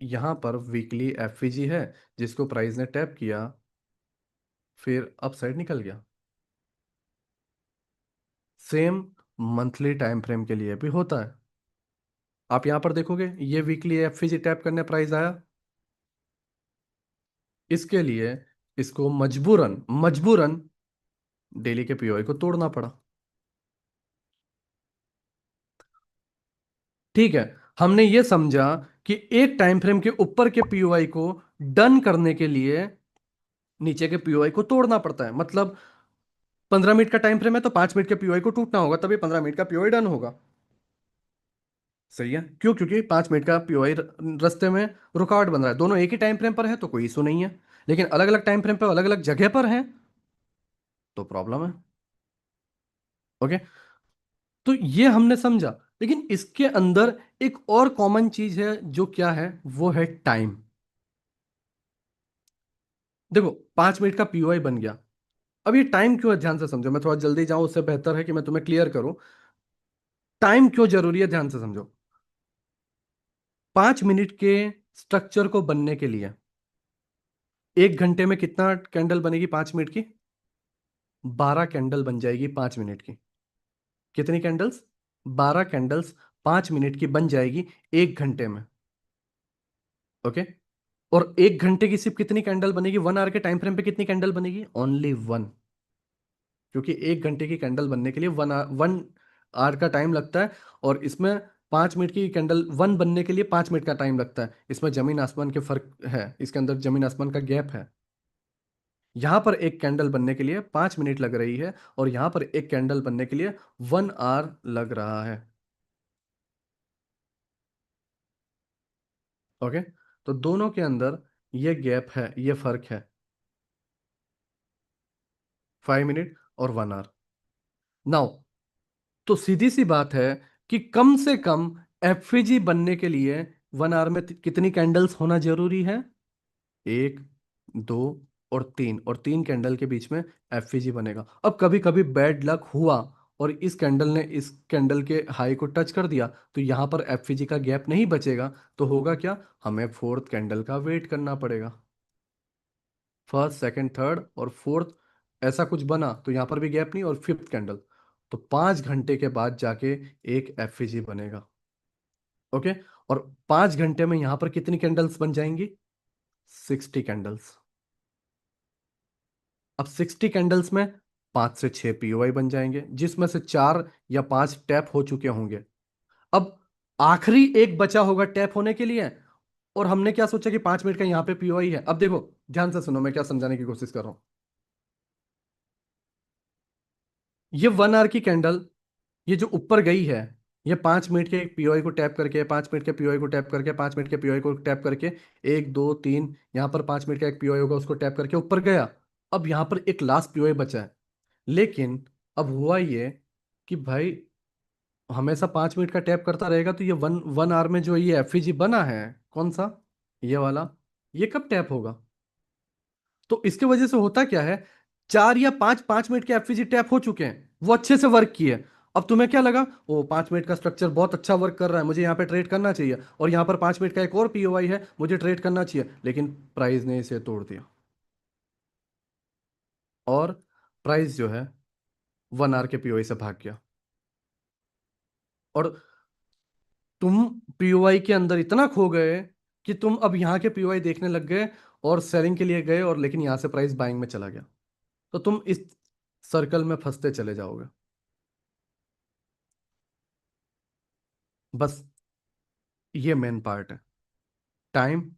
यहां पर वीकली एफवीजी है, जिसको प्राइस ने टैप किया, फिर अप साइड निकल गया। सेम मंथली टाइम फ्रेम के लिए भी होता है। आप यहां पर देखोगे ये वीकली एफवीजी टैप करने प्राइस आया, इसके लिए इसको मजबूरन मजबूरन डेली के पीओआई को तोड़ना पड़ा। ठीक है, हमने ये समझा कि एक टाइम फ्रेम के ऊपर के पीओआई को डन करने के लिए नीचे के पीओआई को तोड़ना पड़ता है। मतलब 15 मिनट का टाइम फ्रेम है तो 5 मिनट के पीओआई को टूटना होगा, तभी 15 मिनट का पीओआई डन होगा। सही है, क्यों? क्योंकि 5 मिनट का पीओआई रास्ते में रुकावट बन रहा है। दोनों एक ही टाइम फ्रेम पर है तो कोई इशू नहीं है, लेकिन अलग अलग टाइम फ्रेम पर अलग अलग जगह पर है तो प्रॉब्लम है। ओके, तो ये हमने समझा। लेकिन इसके अंदर एक और कॉमन चीज है, जो क्या है? वो है टाइम। देखो, 5 मिनट का पीओआई बन गया। अब ये टाइम क्यों है, ध्यान से समझो। मैं थोड़ा जल्दी जाऊं उससे बेहतर है कि मैं तुम्हें क्लियर करूं। टाइम क्यों जरूरी है, ध्यान से समझो। 5 मिनट के स्ट्रक्चर को बनने के लिए 1 घंटे में कितना कैंडल बनेगी 5 मिनट की? 12 कैंडल बन जाएगी 5 मिनट की। कितनी कैंडल्स? 12 कैंडल्स 5 मिनट की बन जाएगी 1 घंटे में। ओके, और 1 घंटे की सिर्फ कितनी कैंडल बनेगी, 1 आवर के टाइम फ्रेम पे कितनी कैंडल बनेगी, ओनली वन। क्योंकि 1 घंटे की कैंडल बनने के लिए 1 आवर का टाइम लगता है। और इसमें 5 मिनट की कैंडल वन बनने के लिए 5 मिनट का टाइम लगता है। इसमें जमीन आसमान के फर्क है, इसके अंदर जमीन आसमान का गैप है। यहाँ पर एक कैंडल बनने के लिए 5 मिनट लग रही है, और यहाँ पर एक कैंडल बनने के लिए 1 आवर लग रहा है। ओके। तो दोनों के अंदर ये गैप है, ये फर्क है, 5 मिनट और 1 आवर। नाउ, तो सीधी सी बात है कि कम से कम एफईजी बनने के लिए 1 आवर में कितनी कैंडल्स होना जरूरी है, 1, 2 और 3, और 3 कैंडल के बीच में एफईजी बनेगा। अब कभी कभी बैड लक हुआ और इस कैंडल ने इस कैंडल के हाई को टच कर दिया, तो यहां पर एफईजी का गैप नहीं बचेगा। तो होगा क्या, हमें फोर्थ कैंडल का वेट करना पड़ेगा। फर्स्ट, सेकंड, थर्ड और फोर्थ ऐसा कुछ बना तो यहां पर भी गैप नहीं, और फिफ्थ कैंडल। तो 5 घंटे के बाद जाके एक एफईजी बनेगा। ओके। और 5 घंटे में यहां पर कितनी कैंडल्स बन जाएंगी, 60 कैंडल्स। अब 60 कैंडल्स में 5 से 6 पीओवाई बन जाएंगे, जिसमें से 4 या 5 टैप हो चुके होंगे। अब आखिरी एक बचा होगा टैप होने के लिए, और हमने क्या सोचा कि 5 मिनट का यहां पे पीओवाई है। अब देखो, ध्यान से सुनो, मैं क्या समझाने की कोशिश कर रहा हूं। ये 1 आवर की कैंडल, ये जो ऊपर गई है, ये 5 मिनट के एक पीओआई को टैप करके, 5 मिनट के पीओआई को टैप करके, 5 मिनट के पीओआई को टैप करके, 1, 2, 3, यहाँ पर 5 मिनट का एक पीओआई होगा, उसको टैप करके ऊपर गया। अब यहाँ पर एक लास्ट पीओआई बचा है। लेकिन अब हुआ ये कि भाई हमेशा 5 मिनट का टैप करता रहेगा, तो ये वन वन आवर में जो ये एफईजी बना है, कौन सा, ये वाला, ये कब टैप होगा। तो इसके वजह से होता क्या है, 4 या 5 5 मिनट के एफईजी टैप हो चुके हैं, वो अच्छे से वर्क किए। अब तुम्हें क्या लगा, ओ 5 मिनट का स्ट्रक्चर बहुत अच्छा वर्क कर रहा है, मुझे यहाँ पे ट्रेड करना चाहिए, और यहाँ पर 5 मिनट का एक और पीओआई है, मुझे ट्रेड करना चाहिए। लेकिन प्राइस ने इसे तोड़ दिया, और प्राइस जो है 1 आवर के पीओआई से भाग गया। और तुम पीओआई के अंदर इतना खो गए कि तुम अब यहाँ के पीओआई देखने लग गए, और सेलिंग के लिए गए, और लेकिन यहाँ से प्राइस बाइंग में चला गया। तो तुम इस सर्कल में फंसते चले जाओगे। बस ये मेन पार्ट है, टाइम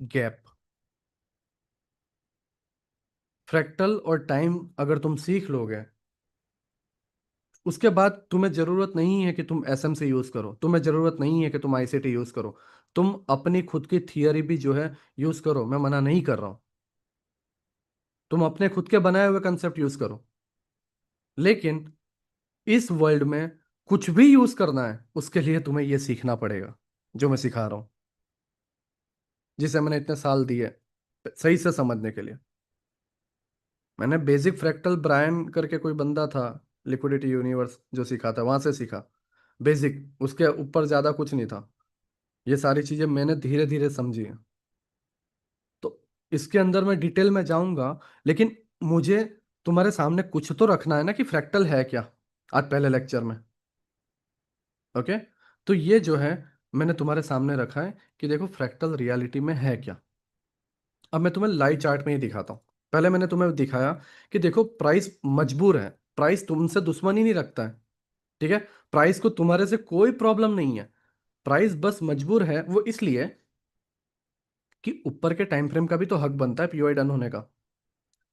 गैप। फ्रैक्टल और टाइम अगर तुम सीख लोगे, उसके बाद तुम्हें जरूरत नहीं है कि तुम एसएम से यूज करो, तुम्हें जरूरत नहीं है कि तुम आईसीटी यूज करो। तुम अपनी खुद की थियरी भी जो है यूज करो, मैं मना नहीं कर रहा हूं। तुम अपने खुद के बनाए हुए कंसेप्ट यूज करो। लेकिन इस वर्ल्ड में कुछ भी यूज करना है, उसके लिए तुम्हें यह सीखना पड़ेगा जो मैं सिखा रहा हूं, जिसे मैंने इतने साल दिए सही से समझने के लिए। मैंने बेसिक फ्रैक्टल ब्रायन करके कोई बंदा था, लिक्विडिटी यूनिवर्स जो सिखाता, वहां से सीखा बेसिक, उसके ऊपर ज्यादा कुछ नहीं था। ये सारी चीजें मैंने धीरे धीरे समझी हैं। तो इसके अंदर मैं डिटेल में जाऊंगा, लेकिन मुझे तुम्हारे सामने कुछ तो रखना है ना कि फ्रैक्टल है क्या, आज पहले लेक्चर में। ओके। तो ये जो है मैंने तुम्हारे सामने रखा है कि देखो फ्रैक्टल रियलिटी में है क्या। अब मैं तुम्हें लाइव चार्ट में ही दिखाता हूँ। पहले मैंने तुम्हें दिखाया कि देखो प्राइस मजबूर है, प्राइस तुमसे दुश्मनी नहीं रखता है, ठीक है। प्राइस को तुम्हारे से कोई प्रॉब्लम नहीं है, प्राइस बस मजबूर है, वो इसलिए कि ऊपर के टाइम फ्रेम का भी तो हक बनता है पीओआई डन होने का।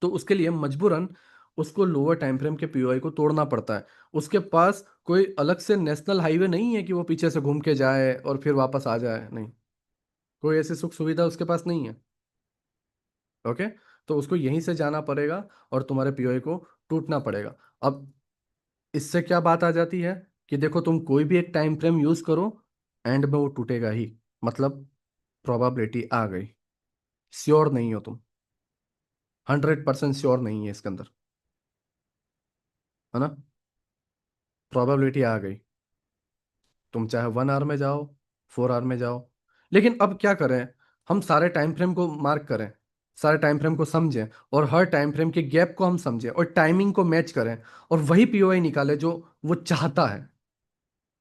तो उसके लिए मजबूरन उसको लोअर टाइम फ्रेम के पीओआई को तोड़ना पड़ता है। उसके पास कोई अलग से नेशनल हाईवे नहीं है कि वो पीछे से घूम के जाए और फिर वापस आ जाए, नहीं, कोई ऐसी सुख सुविधा उसके पास नहीं है। ओके। तो उसको यहीं से जाना पड़ेगा, और तुम्हारे पीओआई को टूटना पड़ेगा। अब इससे क्या बात आ जाती है कि देखो तुम कोई भी एक टाइम फ्रेम यूज करो, एंड में वो टूटेगा ही, मतलब प्रोबेबिलिटी आ गई। श्योर नहीं हो तुम, 100% श्योर नहीं है इसके अंदर, है ना, प्रोबेबिलिटी आ गई। तुम चाहे 1 आवर में जाओ, 4 आवर में जाओ। लेकिन अब क्या करें, हम सारे टाइम फ्रेम को मार्क करें, सारे टाइम फ्रेम को समझें, और हर टाइम फ्रेम के गैप को हम समझें और टाइमिंग को मैच करें, और वही पीओआई निकाले जो वो चाहता है।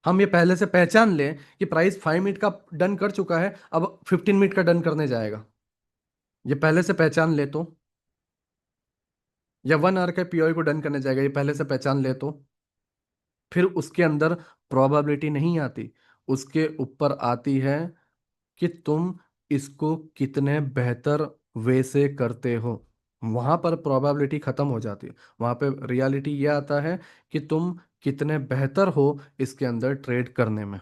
हम ये पहले से पहचान लें कि प्राइस 5 मिनट का डन कर चुका है, अब 15 मिनट का डन करने जाएगा। ये पहले से पहचान ले तो, या 1 आवर के पीओई को डन करने जाएगा, ये पहले से पहचान ले तो फिर उसके अंदर प्रोबेबिलिटी नहीं आती। उसके ऊपर आती है कि तुम इसको कितने बेहतर वे से करते हो। वहां पर प्रोबेबिलिटी खत्म हो जाती है। वहां पे रियलिटी ये आता है कि तुम कितने बेहतर हो इसके अंदर ट्रेड करने में।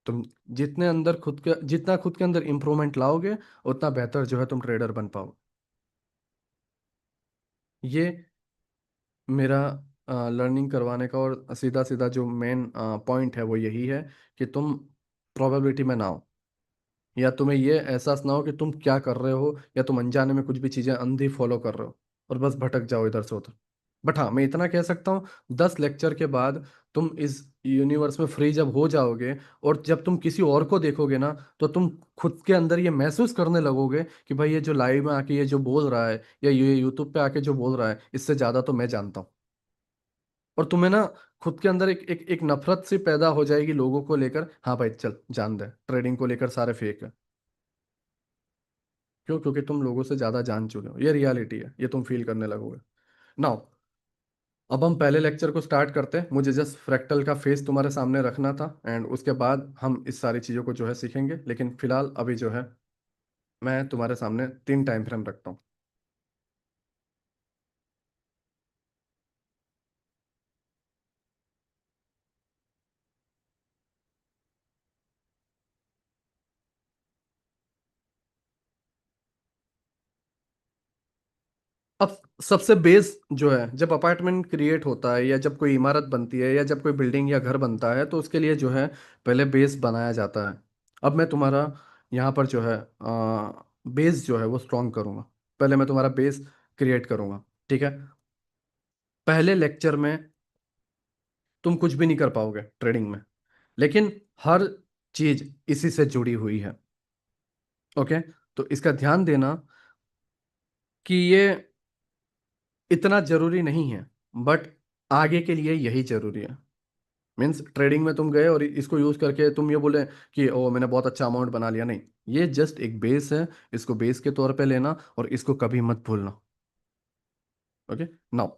तुम जितना खुद के अंदर इंप्रूवमेंट लाओगे, उतना बेहतर जो है तुम ट्रेडर बन पाओ। ये मेरा लर्निंग करवाने का और सीधा सीधा जो मेन पॉइंट है वो यही है कि तुम प्रोबेबिलिटी में ना हो, या तुम्हें ये एहसास ना हो कि तुम क्या कर रहे हो, या तुम अनजाने में कुछ भी चीजें अंधी फॉलो कर रहे हो और बस भटक जाओ इधर से उधर। बट हाँ, मैं इतना कह सकता हूँ, 10 लेक्चर के बाद तुम इस यूनिवर्स में फ्री जब हो जाओगे, और जब तुम किसी और को देखोगे ना, तो तुम खुद के अंदर ये महसूस करने लगोगे कि भाई ये जो लाइव में आके ये जो बोल रहा है, या ये यूट्यूब पे आके जो बोल रहा है, इससे ज्यादा तो मैं जानता हूँ। और तुम्हें ना खुद के अंदर एक नफरत सी पैदा हो जाएगी लोगों को लेकर। हाँ भाई चल जान दे, ट्रेडिंग को लेकर सारे फेक है। क्यों? क्योंकि तुम लोगों से ज्यादा जान चुके हो, ये रियलिटी है, ये तुम फील करने लगोगे। नाउ, अब हम पहले लेक्चर को स्टार्ट करते हैं। मुझे जस्ट फ्रैक्टल का फेस तुम्हारे सामने रखना था, एंड उसके बाद हम इस सारी चीज़ों को जो है सीखेंगे। लेकिन फिलहाल अभी जो है मैं तुम्हारे सामने 3 टाइम फ्रेम रखता हूँ। अब सबसे बेस जो है, जब अपार्टमेंट क्रिएट होता है, या जब कोई इमारत बनती है, या जब कोई बिल्डिंग या घर बनता है, तो उसके लिए जो है पहले बेस बनाया जाता है। अब मैं तुम्हारा यहाँ पर जो है बेस जो है वो स्ट्रॉन्ग करूँगा। पहले मैं तुम्हारा बेस क्रिएट करूँगा, ठीक है? पहले लेक्चर में तुम कुछ भी नहीं कर पाओगे ट्रेडिंग में, लेकिन हर चीज इसी से जुड़ी हुई है। ओके? तो इसका ध्यान देना कि ये इतना जरूरी नहीं है, बट आगे के लिए यही जरूरी है। मीन्स ट्रेडिंग में तुम गए और इसको यूज करके तुम ये बोले कि ओ मैंने बहुत अच्छा अमाउंट बना लिया, नहीं। ये जस्ट एक बेस है, इसको बेस के तौर पे लेना और इसको कभी मत भूलना। Okay? Now,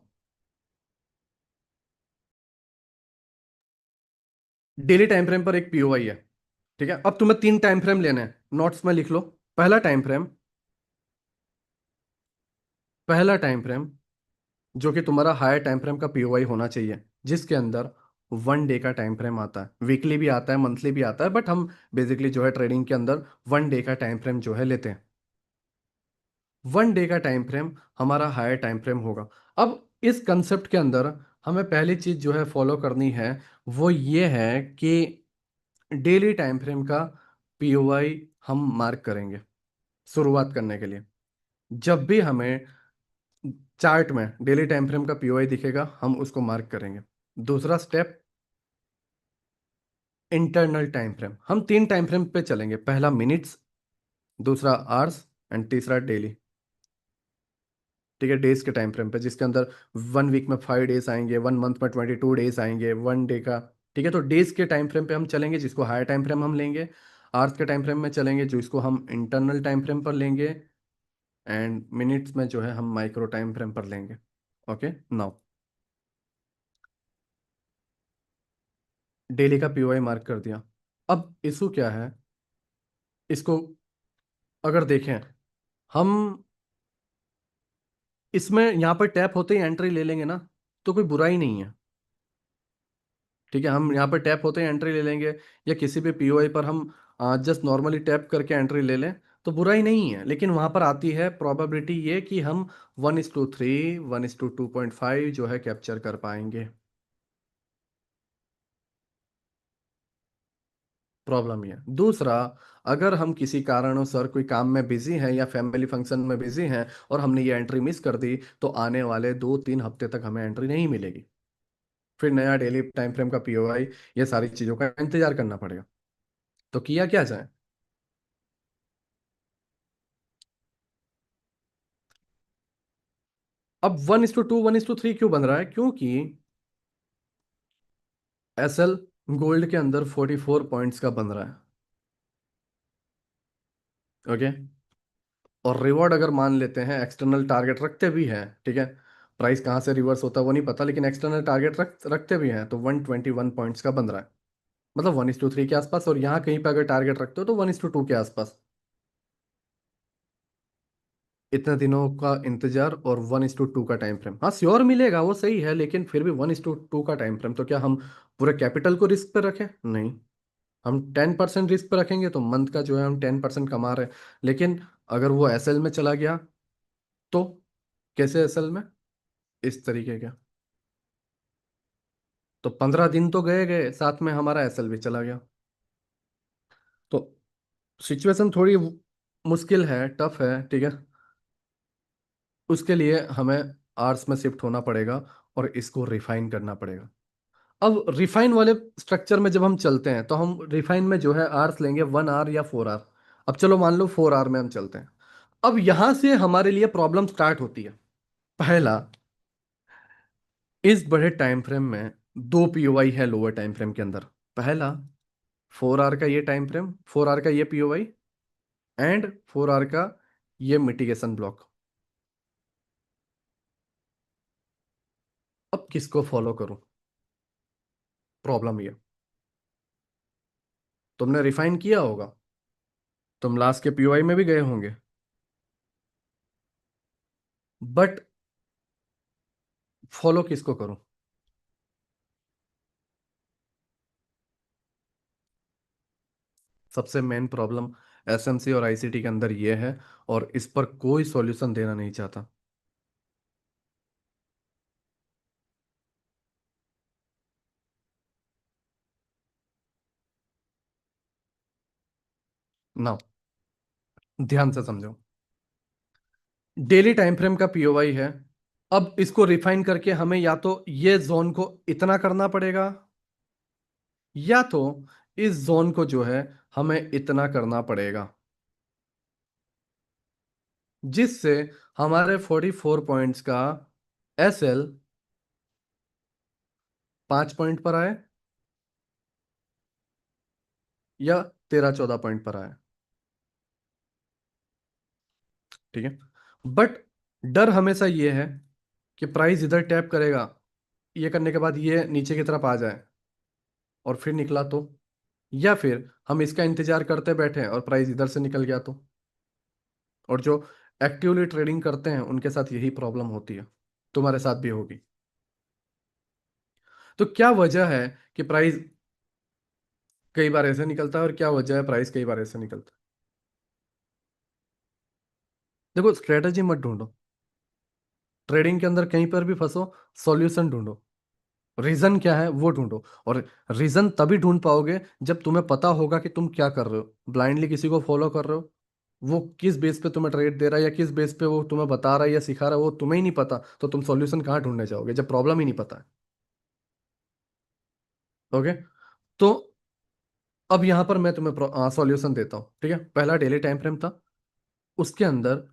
daily time frame पर एक पीओआई है, ठीक है? अब तुम्हें 3 टाइम फ्रेम लेने हैं, नोट्स में लिख लो। पहला टाइम फ्रेम जो कि तुम्हारा हायर टाइम फ्रेम का पीओवाई होना चाहिए, जिसके अंदर 1 डे का टाइम फ्रेम आता है, वीकली भी आता है, मंथली भी आता है, बट हम बेसिकली जो है ट्रेडिंग के अंदर 1 डे का टाइम फ्रेम जो है लेते हैं। 1 डे का टाइम फ्रेम हमारा हायर टाइम फ्रेम होगा। अब इस कंसेप्ट के अंदर हमें पहली चीज जो है फॉलो करनी है, वो ये है कि डेली टाइम फ्रेम का पीओवाई हम मार्क करेंगे शुरुआत करने के लिए। जब भी हमें चार्ट में डेली टाइम फ्रेम का पीओआई दिखेगा, हम उसको मार्क करेंगे। दूसरा स्टेप, इंटरनल टाइम फ्रेम। हम 3 टाइम फ्रेम पे चलेंगे, पहला मिनट्स, दूसरा आवर्स, एंड तीसरा डेली। ठीक है? डेज के टाइम फ्रेम पे, जिसके अंदर 1 वीक में 5 डेज आएंगे, 1 मंथ में 22 डेज आएंगे, 1 डे का। ठीक है? तो डेज के टाइम फ्रेम पे हम चलेंगे, जिसको हायर टाइम फ्रेम हम लेंगे। आवर्स के टाइम फ्रेम में चलेंगे, जो इसको हम इंटरनल टाइम फ्रेम पर लेंगे। एंड मिनट्स में जो है हम माइक्रो टाइम फ्रेम पर लेंगे। ओके? नाउ, डेली का पीओआई मार्क कर दिया। अब इशू क्या है, इसको अगर देखें हम, इसमें यहाँ पर टैप होते ही एंट्री ले लेंगे ना, तो कोई बुराई नहीं है। ठीक है? हम यहाँ पर टैप होते ही एंट्री ले लेंगे, या किसी भी पीओआई पर हम जस्ट नॉर्मली टैप करके एंट्री ले लें, तो बुराई नहीं है। लेकिन वहाँ पर आती है प्रोबेबिलिटी ये कि हम 1:3, 1:2.5 जो है कैप्चर कर पाएंगे। प्रॉब्लम ये है। दूसरा, अगर हम किसी कारणों कोई काम में बिजी हैं या फैमिली फंक्शन में बिजी हैं, और हमने ये एंट्री मिस कर दी, तो आने वाले 2-3 हफ्ते तक हमें एंट्री नहीं मिलेगी। फिर नया डेली टाइम फ्रेम का पीओआई, ये सारी चीज़ों का इंतजार करना पड़ेगा। तो किया क्या जाए? अब 1:2, 1:3 क्यों बन रहा है? क्योंकि एसएल गोल्ड के अंदर 44 पॉइंट्स का बन रहा है। ओके। और रिवॉर्ड अगर मान लेते हैं, एक्सटर्नल टारगेट रखते भी हैं, ठीक है। प्राइस कहाँ से रिवर्स होता है वो नहीं पता, लेकिन एक्सटर्नल टारगेट रखते भी हैं, तो 121 पॉइंट्स का बन रहा है। मतलब 1:3 के आसपास, और यहाँ कहीं पे अगर टारगेट रखते हो तो 1:2 के आसपास। इतने दिनों का इंतजार और 1:2 का टाइम फ्रेम, हाँ श्योर मिलेगा वो सही है, लेकिन फिर भी 1:2 का टाइम फ्रेम, तो क्या हम पूरे कैपिटल को रिस्क पे रखें? नहीं। हम 10% रिस्क पे रखेंगे तो मंथ का जो है हम 10% कमा रहे हैं। लेकिन अगर वो एसएल में चला गया तो? कैसे एसएल में? इस तरीके का। तो 15 दिन तो गए गए, साथ में हमारा एसएल भी चला गया। तो सिचुएशन थोड़ी मुश्किल है, टफ है, ठीक है। उसके लिए हमें आर्ट्स में शिफ्ट होना पड़ेगा और इसको रिफाइन करना पड़ेगा। अब रिफाइन वाले स्ट्रक्चर में जब हम चलते हैं तो हम रिफाइन में जो है आर्स लेंगे 1 आवर या 4 आवर। अब चलो मान लो 4 आवर में हम चलते हैं। अब यहां से हमारे लिए प्रॉब्लम स्टार्ट होती है। पहला, इस बड़े टाइम फ्रेम में दो पीओवाई है लोअर टाइम फ्रेम के अंदर। पहला, 4 आवर का ये टाइम फ्रेम, 4 आवर का ये पीओवाई, एंड 4 आवर का ये मिटिगेशन ब्लॉक। अब किसको फॉलो करूं? प्रॉब्लम ये, तुमने रिफाइन किया होगा, तुम लास्ट के पीओवाई में भी गए होंगे, बट फॉलो किसको करूं? सबसे मेन प्रॉब्लम एसएमसी और आईसीटी के अंदर ये है, और इस पर कोई सॉल्यूशन देना नहीं चाहता ना। ध्यान से समझो, डेली टाइम फ्रेम का पीओवाई है। अब इसको रिफाइन करके हमें या तो ये जोन को इतना करना पड़ेगा, या तो इस जोन को जो है हमें इतना करना पड़ेगा, जिससे हमारे 44 पॉइंट्स का एसएल 5 पॉइंट पर आए, या 13-14 पॉइंट पर आए, ठीक है। बट डर हमेशा ये है कि प्राइस इधर टैप करेगा, ये करने के बाद ये नीचे की तरफ आ जाए और फिर निकला तो, या फिर हम इसका इंतजार करते बैठे और प्राइस इधर से निकल गया तो। और जो एक्टिवली ट्रेडिंग करते हैं उनके साथ यही प्रॉब्लम होती है, तुम्हारे साथ भी होगी। तो क्या वजह है कि प्राइस कई बार ऐसे निकलता है, और क्या वजह है प्राइस कई बार ऐसे निकलता है? देखो, स्ट्रेटजी मत ढूंढो, ट्रेडिंग के अंदर कहीं पर भी फंसो, सॉल्यूशन ढूंढो। रीजन क्या है वो ढूंढो। और रीजन तभी ढूंढ पाओगे जब तुम्हें पता होगा कि तुम क्या कर रहे हो। ब्लाइंडली किसी को फॉलो कर रहे हो, वो किस बेस पे तुम्हें ट्रेड दे रहा है या किस बेस पे वो तुम्हें बता रहा है या सिखा रहा है, वो तुम्हें ही नहीं पता, तो तुम सॉल्यूशन कहाँ ढूंढने जाओगे जब प्रॉब्लम ही नहीं पता है? ओके। तो अब यहां पर मैं तुम्हें सॉल्यूशन देता हूँ, ठीक है। पहला डेली टाइम फ्रेम था, उसके अंदर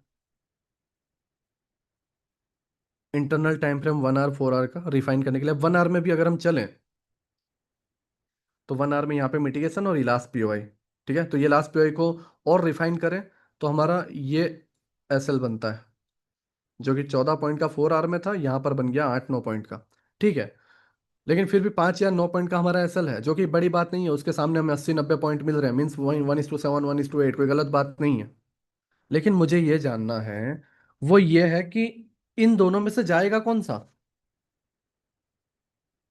internal time frame 1 hour 4 hour का रिफाइन करने के लिए, 1 आवर में भी अगर हम चलें तो 1 आवर में यहाँ पे मिटिगेशन और ये लास्ट पीओआई, ठीक है। तो ये लास्ट पीओआई को और रिफाइन करें तो हमारा ये एसएल बनता है, जो कि 14 पॉइंट का 4 आवर में था, यहाँ पर बन गया 8-9 पॉइंट का, ठीक है। लेकिन फिर भी 5 या 9 पॉइंट का हमारा एसएल है, जो कि बड़ी बात नहीं है, उसके सामने हमें 80-90 पॉइंट मिल रहे हैं, मीन्स 1:7 1:8, कोई गलत बात नहीं है। लेकिन मुझे ये जानना है, वो ये है कि इन दोनों में से जाएगा कौन सा?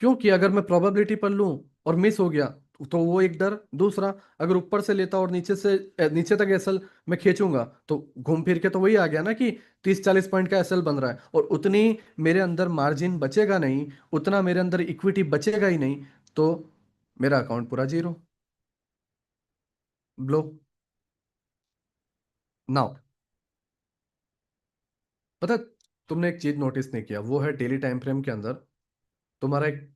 क्योंकि अगर मैं प्रोबेबिलिटी पर लूं और मिस हो गया तो वो एक डर, दूसरा अगर ऊपर से लेता और नीचे से नीचे तक एसएल मैं खींचूंगा तो घूम फिर के तो वही आ गया ना कि 30-40 पॉइंट का एसएल बन रहा है, और उतनी मेरे अंदर मार्जिन बचेगा नहीं, उतना मेरे अंदर इक्विटी बचेगा ही नहीं, तो मेरा अकाउंट पूरा जीरो। ब्लो। नाउ, पता है, तुमने एक चीज नोटिस नहीं किया, वो है डेली टाइम फ्रेम के अंदर तुम्हारा एक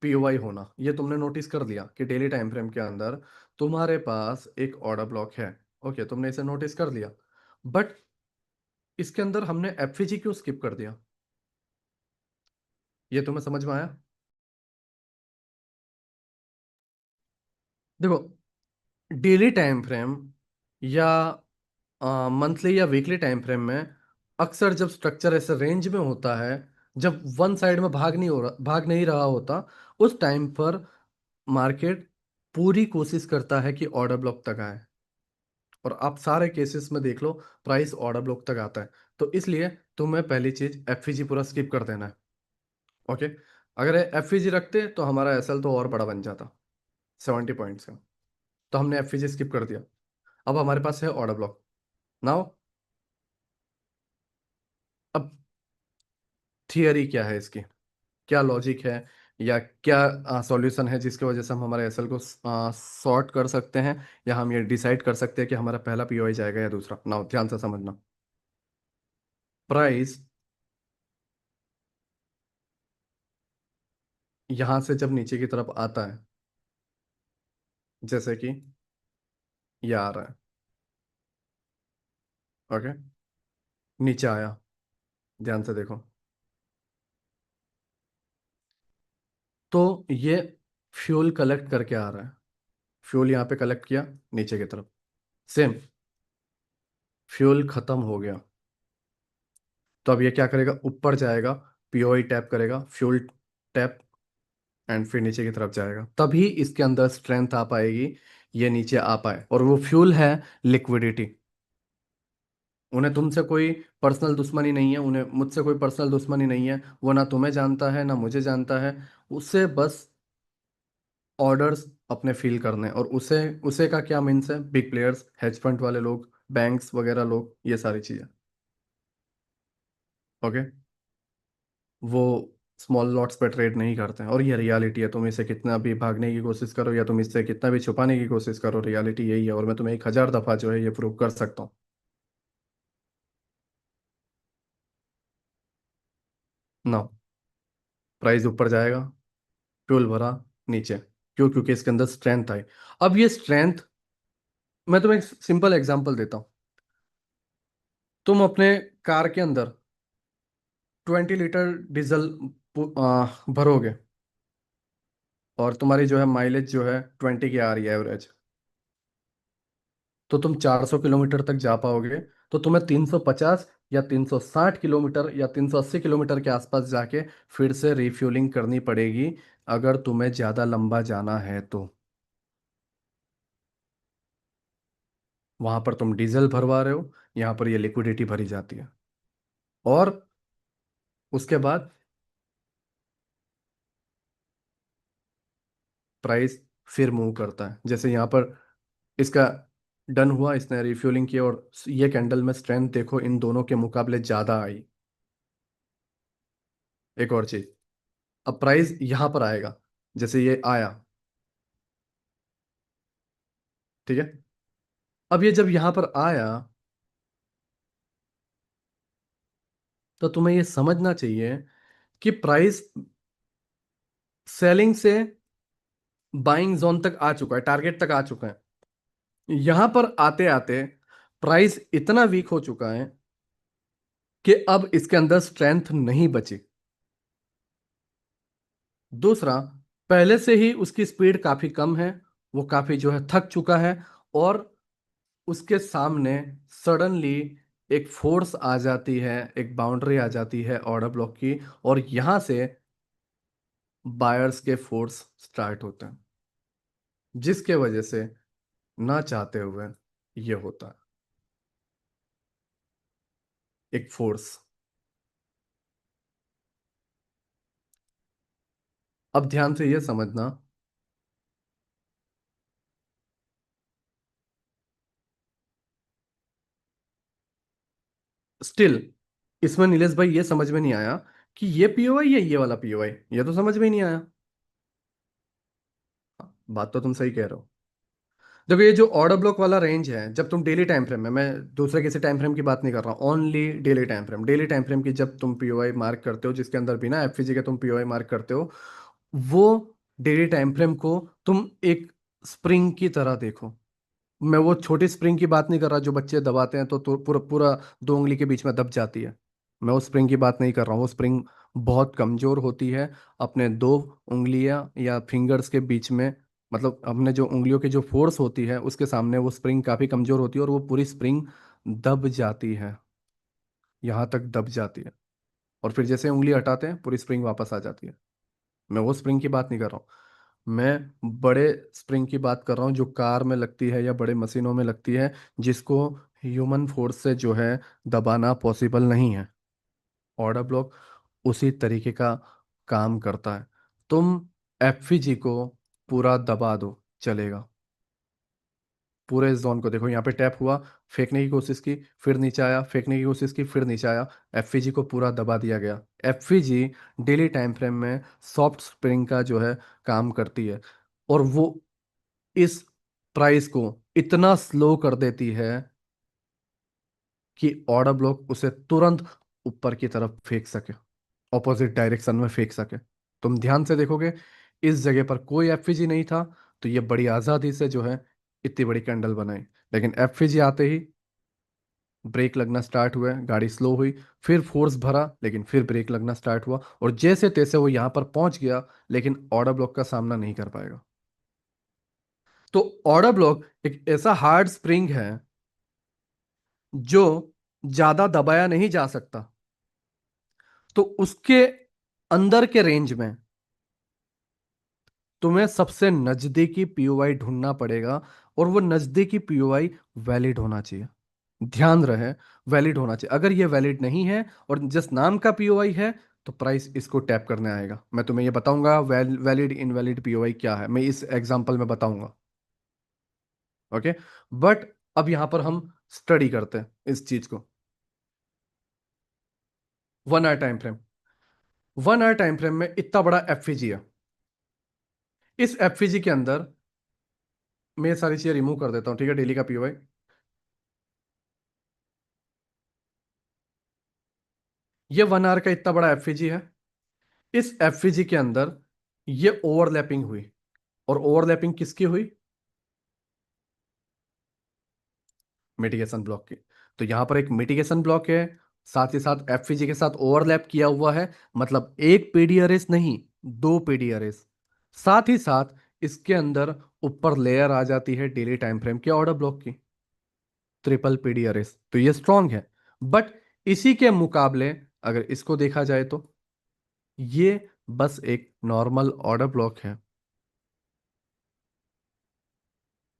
पीओवाई होना। ये तुमने नोटिस कर लिया कि डेली टाइम फ्रेम के अंदर तुम्हारे पास एक ऑर्डर ब्लॉक है। ओके, तुमने इसे नोटिस कर लिया, बट इसके अंदर हमने एफवीजी क्यों स्किप कर दिया? ये तुम्हें समझ में आया? देखो, डेली टाइम फ्रेम या मंथली या वीकली टाइम फ्रेम में अक्सर जब स्ट्रक्चर ऐसे रेंज में होता है, जब वन साइड में भाग नहीं रहा होता, उस टाइम पर मार्केट पूरी कोशिश करता है कि ऑर्डर ब्लॉक तक आए। और आप सारे केसेस में देख लो, प्राइस ऑर्डर ब्लॉक तक आता है। तो इसलिए तुम्हें पहली चीज एफईजी पूरा स्किप कर देना है। ओके। अगर एफईजी रखते तो हमारा एसएल तो और बड़ा बन जाता, 70 पॉइंट्स का। तो हमने एफईजी स्किप कर दिया। अब हमारे पास है ऑर्डर ब्लॉक। नाउ, अब थियरी क्या है इसकी, क्या लॉजिक है, या क्या सॉल्यूशन है जिसकी वजह से हम हमारे एसएल को सॉर्ट कर सकते हैं, या हम ये डिसाइड कर सकते हैं कि हमारा पहला पीओआई जाएगा या दूसरा। नाउ ध्यान से समझना। प्राइस यहां से जब नीचे की तरफ आता है, जैसे कि ये आ रहा है, ओके, नीचे आया, ध्यान से देखो, तो ये फ्यूल कलेक्ट करके आ रहा है। फ्यूल यहाँ पे कलेक्ट किया नीचे की तरफ, सेम, फ्यूल खत्म हो गया। तो अब ये क्या करेगा, ऊपर जाएगा, पीओई टैप करेगा, फ्यूल टैप, एंड फिर नीचे की तरफ जाएगा, तभी इसके अंदर स्ट्रेंथ आ पाएगी, ये नीचे आ पाए। और वो फ्यूल है लिक्विडिटी। उन्हें तुमसे कोई पर्सनल दुश्मनी नहीं है, उन्हें मुझसे कोई पर्सनल दुश्मनी नहीं है, वो ना तुम्हें जानता है ना मुझे जानता है। उसे बस ऑर्डर्स अपने फील करने हैं। और उसे उसे का क्या मीन्स है, बिग प्लेयर्स, हेज फंड वाले लोग, बैंक्स वगैरह लोग, ये सारी चीजें। ओके। वो स्मॉल लॉट्स पे ट्रेड नहीं करते हैं, और ये रियलिटी है। तुम इसे कितना भी भागने की कोशिश करो या तुम इससे कितना भी छुपाने की कोशिश करो, रियलिटी यही है। और मैं तुम्हें 1000 दफा जो है ये प्रूव कर सकता हूँ। ना, प्राइस ऊपर जाएगा, फ्यूल भरा, नीचे। क्यों? क्योंकि इसके अंदर स्ट्रेंथ आई। अब ये स्ट्रेंथ, मैं तुम्हें एक सिंपल एग्जांपल देता हूँ। तुम अपने कार के अंदर 20 लीटर डीजल भरोगे, और तुम्हारी जो है माइलेज जो है 20 की आ रही है एवरेज, तो तुम 400 किलोमीटर तक जा पाओगे। तो तुम्हें 350 या 360 किलोमीटर या 380 किलोमीटर के आसपास जाके फिर से रिफ्यूलिंग करनी पड़ेगी, अगर तुम्हें ज़्यादा लंबा जाना है तो। वहां पर तुम डीजल भरवा रहे हो, यहाँ पर ये लिक्विडिटी भरी जाती है। और उसके बाद प्राइस फिर मूव करता है। जैसे यहाँ पर इसका डन हुआ, इसने रिफ्यूलिंग किया, और ये कैंडल में स्ट्रेंथ देखो इन दोनों के मुकाबले ज़्यादा आई। एक और चीज, अब प्राइस यहाँ पर आएगा, जैसे ये आया, ठीक है। अब ये जब यहाँ पर आया, तो तुम्हें ये समझना चाहिए कि प्राइस सेलिंग से बाइंग जोन तक आ चुका है, टारगेट तक आ चुका है। यहां पर आते आते प्राइस इतना वीक हो चुका है कि अब इसके अंदर स्ट्रेंथ नहीं बची। दूसरा, पहले से ही उसकी स्पीड काफी कम है, वो काफी जो है थक चुका है। और उसके सामने सडनली एक फोर्स आ जाती है, एक बाउंड्री आ जाती है ऑर्डर ब्लॉक की, और यहां से बायर्स के फोर्स स्टार्ट होते हैं, जिसके वजह से ना चाहते हुए ये होता है, एक फोर्स। अब ध्यान से ये समझना, स्टिल इसमें नीलेश भाई ये समझ में नहीं आया कि ये पीओआई है, ये वाला पीओआई, ये तो समझ में ही नहीं आया। बात तो तुम सही कह रहे हो। देखो, ये जो ऑर्डर ब्लॉक वाला रेंज है, जब तुम डेली टाइम फ्रेम में, मैं दूसरे किसी टाइम फ्रेम की बात नहीं कर रहा हूँ, only daily time frame, daily time frame की जब तुम पीओआई मार्क करते हो, जिसके अंदर बिना एफवीजी के तुम पीओआई मार्क करते हो, वो डेली टाइम फ्रेम को तुम एक स्प्रिंग की तरह देखो। मैं वो छोटी स्प्रिंग की बात नहीं कर रहा जो बच्चे दबाते हैं तो पूरा पूरा 2 उंगली के बीच में दब जाती है। मैं उस स्प्रिंग की बात नहीं कर रहा हूँ। वो स्प्रिंग बहुत कमजोर होती है, अपने 2 उंगलियां या फिंगर्स के बीच में मतलब हमने जो उंगलियों की जो फोर्स होती है उसके सामने वो स्प्रिंग काफ़ी कमज़ोर होती है और वो पूरी स्प्रिंग दब जाती है, यहाँ तक दब जाती है। और फिर जैसे उंगली हटाते हैं पूरी स्प्रिंग वापस आ जाती है। मैं वो स्प्रिंग की बात नहीं कर रहा हूँ, मैं बड़े स्प्रिंग की बात कर रहा हूँ जो कार में लगती है या बड़े मशीनों में लगती है, जिसको ह्यूमन फोर्स से जो है दबाना पॉसिबल नहीं है। ऑर्डर ब्लॉक उसी तरीके का काम करता है। तुम एफईजी को पूरा दबा दो, चलेगा। पूरे जोन को देखो, यहाँ पे टैप हुआ, फेंकने की कोशिश की, फिर नीचे आया, फेंकने की कोशिश की, फिर नीचे आया, एफईजी को पूरा दबा दिया गया। एफईजी डेली टाइम फ्रेम में सॉफ्ट स्प्रिंग का जो है काम करती है, और वो इस प्राइस को इतना स्लो कर देती है कि ऑर्डर ब्लॉक उसे तुरंत ऊपर की तरफ फेंक सके, ऑपोजिट डायरेक्शन में फेंक सके। तुम ध्यान से देखोगे, इस जगह पर कोई एफईजी नहीं था, तो ये बड़ी आज़ादी से जो है इतनी बड़ी कैंडल बनाई। लेकिन एफईजी आते ही ब्रेक लगना स्टार्ट हुए, गाड़ी स्लो हुई, फिर फोर्स भरा, लेकिन फिर ब्रेक लगना स्टार्ट हुआ, और जैसे तैसे वो यहाँ पर पहुंच गया, लेकिन ऑर्डर ब्लॉक का सामना नहीं कर पाएगा। तो ऑर्डर ब्लॉक एक ऐसा हार्ड स्प्रिंग है जो ज्यादा दबाया नहीं जा सकता। तो उसके अंदर के रेंज में तुम्हें सबसे नजदीकी पीओवाई ढूंढना पड़ेगा, और वो नजदीकी पीओवाई वैलिड होना चाहिए। ध्यान रहे, वैलिड होना चाहिए। अगर ये वैलिड नहीं है और जस्ट नाम का पीओवाई है, तो प्राइस इसको टैप करने आएगा। मैं तुम्हें ये बताऊंगा वैलिड इनवैलिड पीओवाई क्या है, मैं इस एग्जांपल में बताऊंगा। ओके। बट अब यहां पर हम स्टडी करते हैं इस चीज को। 1 hour time frame, 1 hour time frame में इतना बड़ा एफईजी है। इस एफईजी के अंदर मैं ये सारी चीजें रिमूव कर देता हूँ, ठीक है, डेली का पीओवाई। ये 1 आवर का इतना बड़ा एफईजी है। इस एफईजी के अंदर ये ओवरलैपिंग हुई, और ओवरलैपिंग किसकी हुई? मिटिगेशन ब्लॉक की। तो यहां पर एक मिटिगेशन ब्लॉक है, साथ ही साथ एफईजी के साथ ओवरलैप किया हुआ है, मतलब एक पीडीआरएस नहीं, दो पीडीआरएस। साथ ही साथ इसके अंदर ऊपर लेयर आ जाती है डेली टाइम फ्रेम के ऑर्डर ब्लॉक की, ट्रिपल पीडीआरएस। तो ये स्ट्रांग है। बट इसी के मुकाबले अगर इसको देखा जाए तो ये बस एक नॉर्मल ऑर्डर ब्लॉक है,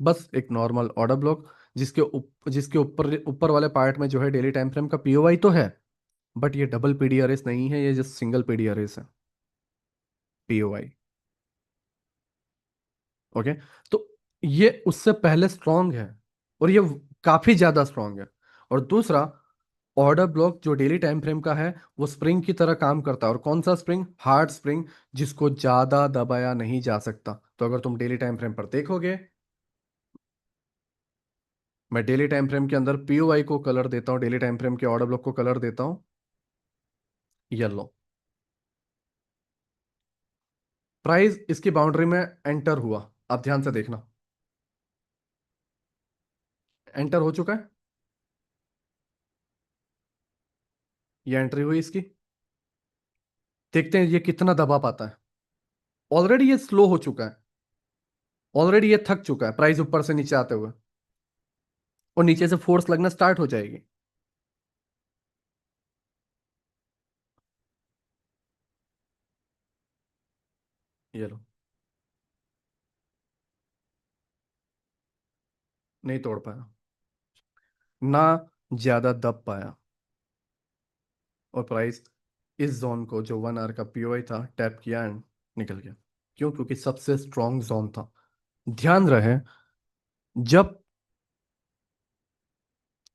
बस एक नॉर्मल ऑर्डर ब्लॉक, जिसके ऊपर ऊपर वाले पार्ट में जो है डेली टाइम फ्रेम का पीओवाई तो है, बट ये डबल पीडीआरएस नहीं है, ये जस्ट सिंगल पीडीआरएस है, पीओवाई। ओके। तो ये उससे पहले स्ट्रांग है, और ये काफी ज्यादा स्ट्रांग है। और दूसरा, ऑर्डर ब्लॉक जो डेली टाइम फ्रेम का है, वो स्प्रिंग की तरह काम करता है। और कौन सा स्प्रिंग? हार्ड स्प्रिंग, जिसको ज्यादा दबाया नहीं जा सकता। तो अगर तुम डेली टाइम फ्रेम पर देखोगे, मैं डेली टाइम फ्रेम के अंदर पीओवाई को कलर देता हूँ, डेली टाइम फ्रेम के ऑर्डर ब्लॉक को कलर देता हूँ येलो। प्राइस इसकी बाउंड्री में एंटर हुआ, आप ध्यान से देखना, एंटर हो चुका है, ये एंट्री हुई इसकी। देखते हैं ये कितना दबा पाता है। ऑलरेडी ये स्लो हो चुका है, ऑलरेडी ये थक चुका है प्राइस ऊपर से नीचे आते हुए, और नीचे से फोर्स लगना स्टार्ट हो जाएगी। ये लो, नहीं तोड़ पाया, ना ज्यादा दब पाया, और प्राइस इस जोन को जो 1 आवर का पीओआई था टैप किया एंड निकल गया। क्यों? क्योंकि सबसे स्ट्रॉन्ग जोन था। ध्यान रहे, जब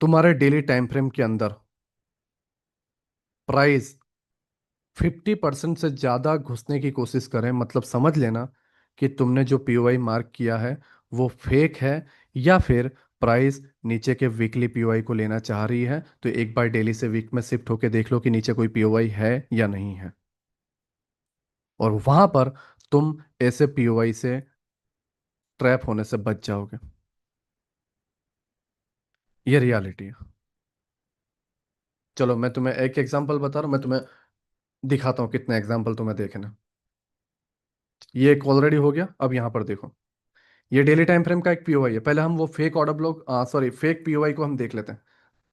तुम्हारे डेली टाइम फ्रेम के अंदर प्राइस 50% से ज्यादा घुसने की कोशिश करें, मतलब समझ लेना कि तुमने जो पीओआई मार्क किया है वो फेक है, या फिर प्राइस नीचे के वीकली पीओआई को लेना चाह रही है। तो एक बार डेली से वीक में शिफ्ट होके देख लो कि नीचे कोई पीओआई है या नहीं है, और वहां पर तुम ऐसे पीओआई से ट्रैप होने से बच जाओगे। ये रियलिटी है। चलो मैं तुम्हें एक एग्जांपल बता रहा हूँ, मैं तुम्हें दिखाता हूँ कितने एग्जांपल तुम्हें देखना। ये एक ऑलरेडी हो गया, अब यहां पर देखो। ये डेली टाइम फ्रेम का एक पीओवाई है। पहले हम वो fake order block, sorry, fake POI को हम देख लेते हैं।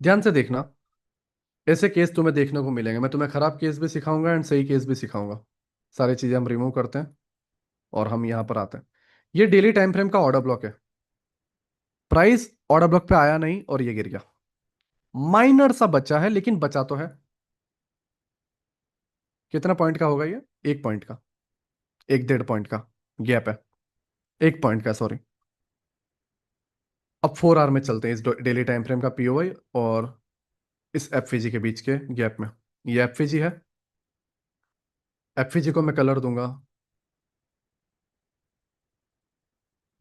ध्यान से देखना। ऐसे केस तुम्हें देखने को मिलेंगे, मैं तुम्हें खराब केस भी सिखाऊंगा एंड सही केस भी सिखाऊंगा। सारी चीजें हम रिमूव करते हैं और हम यहाँ पर आते हैं। ये डेली टाइम फ्रेम का ऑर्डर ब्लॉक है। प्राइस ऑर्डर ब्लॉक पे आया नहीं और ये गिर गया। माइनर सा बचा है लेकिन बचा तो है। कितना पॉइंट का होगा ये? 1 पॉइंट का। 1 1.5 पॉइंट का गैप है। 1 पॉइंट का, सॉरी। अब 4 आवर में चलते हैं इस डेली टाइम फ्रेम का पीओवाई और इस एफवीजी के बीच के गैप में। ये एफवीजी है। एफवीजी को मैं कलर दूंगा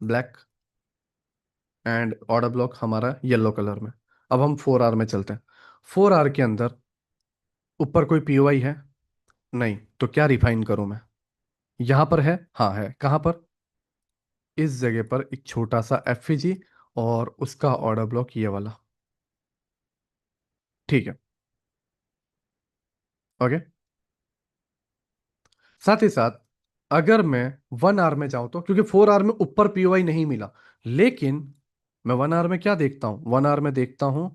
ब्लैक, एंड ऑर्डर ब्लॉक हमारा येलो कलर में। अब हम 4 आवर में चलते हैं। 4 आवर के अंदर ऊपर कोई पीओआई है? नहीं, तो क्या रिफाइन करूं मैं? यहां पर है, हाँ है। कहां पर? इस जगह पर एक छोटा सा एफईजी और उसका ऑर्डर ब्लॉक ये वाला। ठीक है। ओके। साथ ही साथ अगर मैं 1 आवर में जाऊं तो, क्योंकि 4 आवर में ऊपर पीओआई नहीं मिला, लेकिन मैं 1 आवर में क्या देखता हूं? 1 आवर में देखता हूं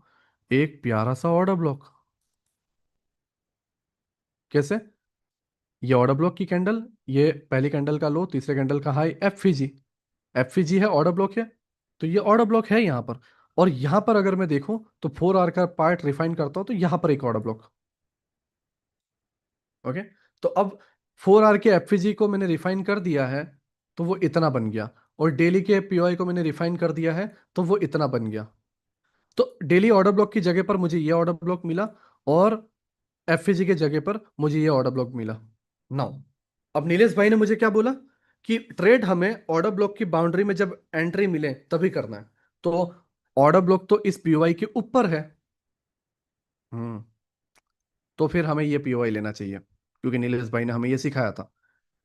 एक प्यारा सा ऑर्डर ब्लॉक। कैसे? ये ऑर्डर ब्लॉक की कैंडल, ये पहली कैंडल का लो, तीसरे कैंडल का हाई, एफईजी। एफईजी है, ऑर्डर ब्लॉक है। तो ये ऑर्डर ब्लॉक है यहां पर। और यहां पर अगर मैं देखूं तो 4 आवर का पार्ट रिफाइन करता हूं तो यहां पर एक ऑर्डर ब्लॉक। ओके। तो अब 4 आवर के एफईजी को मैंने रिफाइन कर दिया है तो वो इतना बन गया। और डेली के पीओआई को मैंने रिफाइन कर दिया है तो वो इतना बन गया। तो डेली ऑर्डर ब्लॉक की जगह पर मुझे ये ऑर्डर ब्लॉक मिला, और एफईजी के जगह पर मुझे ये ऑर्डर ब्लॉक मिला। नाउ, अब नीलेश भाई ने मुझे क्या बोला कि ट्रेड हमें ऑर्डर ब्लॉक की बाउंड्री में जब एंट्री मिले तभी करना है। तो ऑर्डर ब्लॉक तो इस पीओआई के ऊपर है। हम्म। तो फिर हमें ये पीओआई लेना चाहिए, क्योंकि नीलेश भाई ने हमें ये सिखाया था।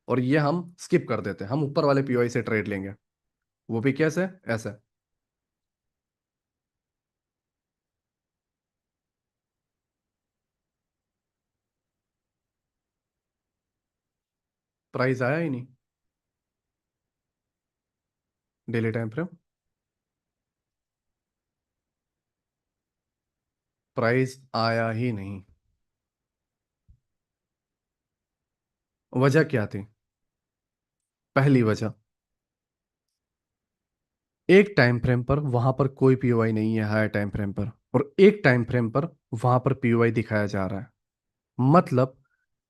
और ये हम स्किप कर देते हैं, हम ऊपर वाले पीओआई से ट्रेड लेंगे। वो भी कैसे? ऐसे। प्राइस आया ही नहीं। Daily time frame. प्राइस आया ही नहीं। वजह क्या थी? पहली वजह, एक टाइम फ्रेम पर वहां पर कोई पीओआई नहीं है हायर टाइम फ्रेम पर, और एक टाइम फ्रेम पर वहां पर पीओआई दिखाया जा रहा है। मतलब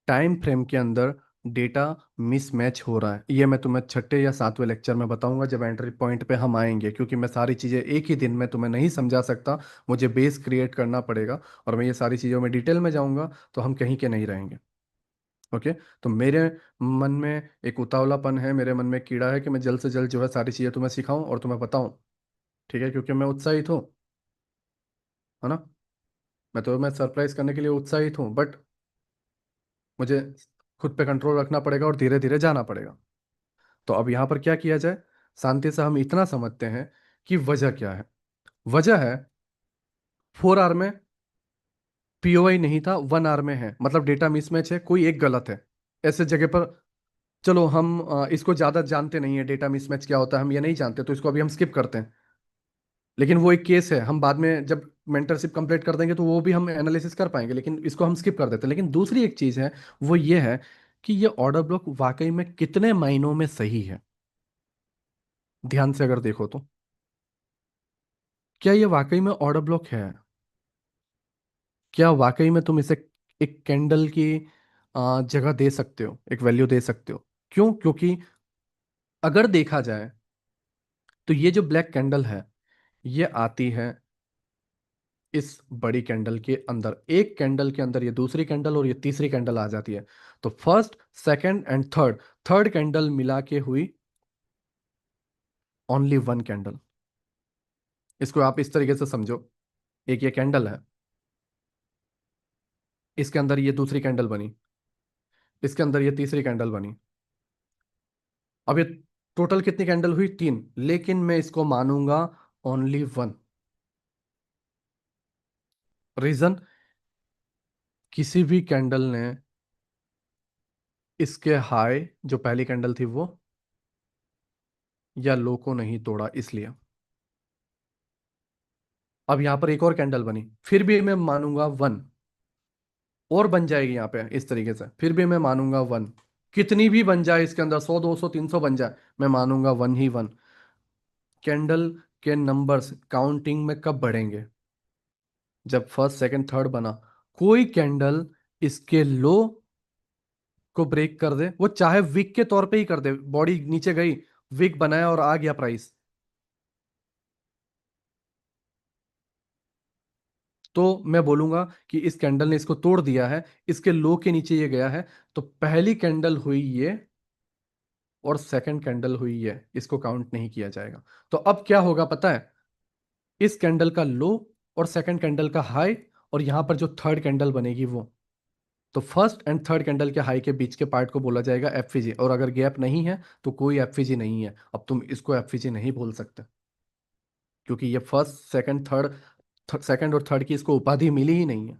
टाइम फ्रेम के अंदर डेटा मिसमैच हो रहा है। ये मैं तुम्हें छठे या सातवें लेक्चर में बताऊंगा जब एंट्री पॉइंट पे हम आएंगे, क्योंकि मैं सारी चीज़ें एक ही दिन में तुम्हें नहीं समझा सकता। मुझे बेस क्रिएट करना पड़ेगा, और मैं ये सारी चीज़ों में डिटेल में जाऊंगा तो हम कहीं के नहीं रहेंगे। ओके। तो मेरे मन में एक उतावलापन है, मेरे मन में कीड़ा है कि मैं जल्द से जल्द जो है सारी चीज़ें तुम्हें सिखाऊं और तुम्हें बताऊं। ठीक है, क्योंकि मैं उत्साहित हूँ, है ना? मैं सरप्राइज करने के लिए उत्साहित हूँ, बट मुझे खुद पे कंट्रोल रखना पड़ेगा और धीरे धीरे जाना पड़ेगा। तो अब यहाँ पर क्या किया जाए? शांति से हम इतना समझते हैं कि वजह क्या है। वजह है, 4 आवर में पीओआई नहीं था, 1 आवर में है, मतलब डेटा मिसमैच है, कोई एक गलत है। ऐसे जगह पर चलो हम इसको ज्यादा जानते नहीं है, डेटा मिसमैच क्या होता है हम ये नहीं जानते, तो इसको अभी हम स्किप करते हैं। लेकिन वो एक केस है, हम बाद में जब मेंटरशिप कंप्लीट कर देंगे तो वो भी हम एनालिसिस कर पाएंगे, लेकिन इसको हम स्किप कर देते हैं। लेकिन दूसरी एक चीज है, वो ये है कि ये ऑर्डर ब्लॉक वाकई में कितने मायनों में सही है। ध्यान से अगर देखो तो क्या ये वाकई में ऑर्डर ब्लॉक है? क्या वाकई में तुम इसे एक कैंडल की जगह दे सकते हो, एक वैल्यू दे सकते हो? क्यों? क्योंकि अगर देखा जाए तो ये जो ब्लैक कैंडल है, ये आती है इस बड़ी कैंडल के अंदर, एक कैंडल के अंदर ये दूसरी कैंडल और ये तीसरी कैंडल आ जाती है। तो first, second and third, third candle मिला के हुई ओनली वन कैंडल। इसको आप इस तरीके से समझो, एक ये कैंडल है, इसके अंदर ये दूसरी कैंडल बनी, इसके अंदर ये तीसरी कैंडल बनी। अब ये टोटल कितनी कैंडल हुई? 3, लेकिन मैं इसको मानूंगा ओनली वन। रीजन, किसी भी कैंडल ने इसके हाई जो पहली कैंडल थी वो या लो को नहीं तोड़ा इसलिए। अब यहां पर एक और कैंडल बनी, फिर भी मैं मानूंगा वन, और बन जाएगी यहाँ पे इस तरीके से, फिर भी मैं मानूंगा वन। कितनी भी बन जाए इसके अंदर, 100 200 300 बन जाए, मैं मानूंगा वन ही वन। कैंडल के नंबर्स काउंटिंग में कब बढ़ेंगे? जब फर्स्ट सेकंड थर्ड बना। कोई कैंडल इसके लो को ब्रेक कर दे, वो चाहे वीक के तौर पे ही कर दे, बॉडी नीचे गई, वीक बनाया और आ गया प्राइस, तो मैं बोलूंगा कि इस कैंडल ने इसको तोड़ दिया है, इसके लो के नीचे ये गया है। तो पहली कैंडल हुई ये, और सेकंड कैंडल हुई ये, इसको काउंट नहीं किया जाएगा। तो अब क्या होगा पता है? इस कैंडल का लो और सेकंड कैंडल का हाई, और यहां पर जो थर्ड कैंडल बनेगी वो, तो फर्स्ट एंड थर्ड कैंडल के हाई के बीच के पार्ट को बोला जाएगा एफवीजी। और अगर गैप नहीं है तो कोई एफवीजी नहीं है। अब तुम इसको एफवीजी नहीं बोल सकते, क्योंकि ये फर्स्ट सेकंड थर्ड, सेकंड और थर्ड की इसको उपाधि मिली ही नहीं है।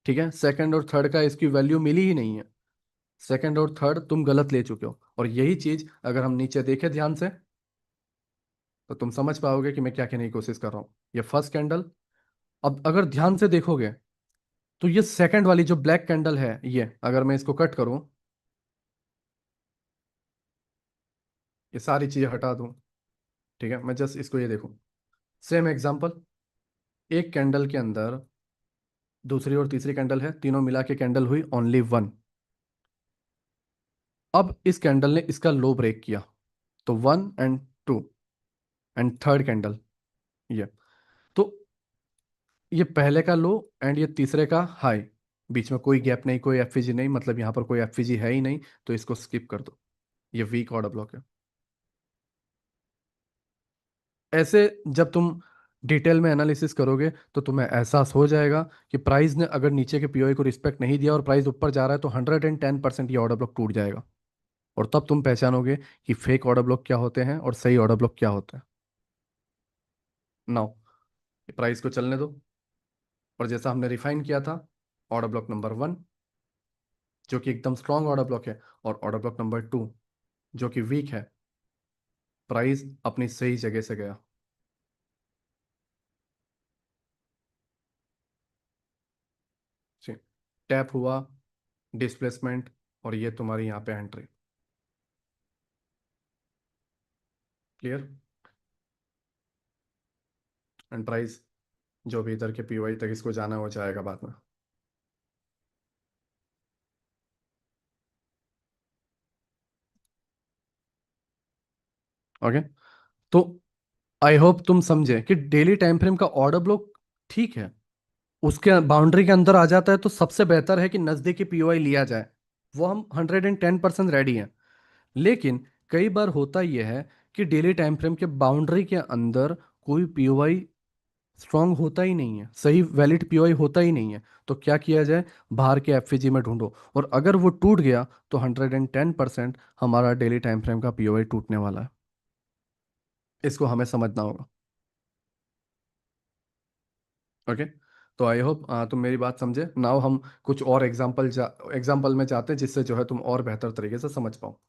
ठीक है, सेकंड और थर्ड का इसकी वैल्यू मिली ही नहीं है। सेकंड और थर्ड तुम गलत ले चुके हो, और यही चीज अगर हम नीचे देखें ध्यान से, तो तुम समझ पाओगे कि मैं क्या कहने की कोशिश कर रहा हूँ। ये फर्स्ट कैंडल, अब अगर ध्यान से देखोगे, तो ये सेकंड वाली जो ब्लैक कैंडल है, ये अगर मैं इसको कट करूं, ये सारी चीजें हटा दूं, ठीक है, मैं जस्ट इसको ये देखूं, सेम एग्जांपल, एक कैंडल के अंदर दूसरी और तीसरी कैंडल है, तीनों मिला के कैंडल हुई ओनली वन। अब इस कैंडल ने इसका लो ब्रेक किया, तो one and two, and third candle ये, तो ये पहले का लो एंड ये तीसरे का हाई, बीच में कोई गैप नहीं, कोई एफवीजी नहीं, मतलब यहाँ पर कोई एफवीजी है ही नहीं, तो इसको स्किप कर दो, ये वीक ऑर्डर ब्लॉक है। ऐसे जब तुम डिटेल में एनालिसिस करोगे तो तुम्हें एहसास हो जाएगा कि प्राइस ने अगर नीचे के पीओई को रिस्पेक्ट नहीं दिया और प्राइस ऊपर जा रहा है, तो 110% ये ऑर्डर ब्लॉक टूट जाएगा। और तब तुम पहचानोगे कि फेक ऑर्डर ब्लॉक क्या होते हैं और सही ऑर्डर ब्लॉक क्या होता है। नाउ प्राइस को चलने दो, और जैसा हमने रिफाइन किया था, ऑर्डर ब्लॉक नंबर वन जो कि एकदम स्ट्रॉन्ग ऑर्डर ब्लॉक है, और ऑर्डर ब्लॉक नंबर टू जो कि वीक है, प्राइस अपनी सही जगह से गया। जी, टैप हुआ, डिस्प्लेसमेंट, और ये तुम्हारी यहाँ पे एंट्री। क्लियर? एंड प्राइस जो भी इधर के पीओआई तक इसको जाना हो जाएगा बाद में। ओके, तो आई होप तुम समझे कि डेली टाइम फ्रेम का ऑर्डर ब्लॉक ठीक है, उसके बाउंड्री के अंदर आ जाता है तो सबसे बेहतर है कि नज़दीकी पीओआई लिया जाए, वो हम 110% रेडी हैं। लेकिन कई बार होता यह है कि डेली टाइम फ्रेम के बाउंड्री के अंदर कोई पीओआई स्ट्रांग होता ही नहीं है, सही वैलिड पीओआई होता ही नहीं है। तो क्या किया जाए? बाहर के एफवीजी में ढूंढो, और अगर वो टूट गया तो 110% हमारा डेली टाइम फ्रेम का पीओआई टूटने वाला है। इसको हमें समझना होगा। ओके, तो आई होप तुम मेरी बात समझे। नाउ हम कुछ और एग्जाम्पल में जाते हैं, जिससे जो है तुम और बेहतर तरीके से समझ पाओ।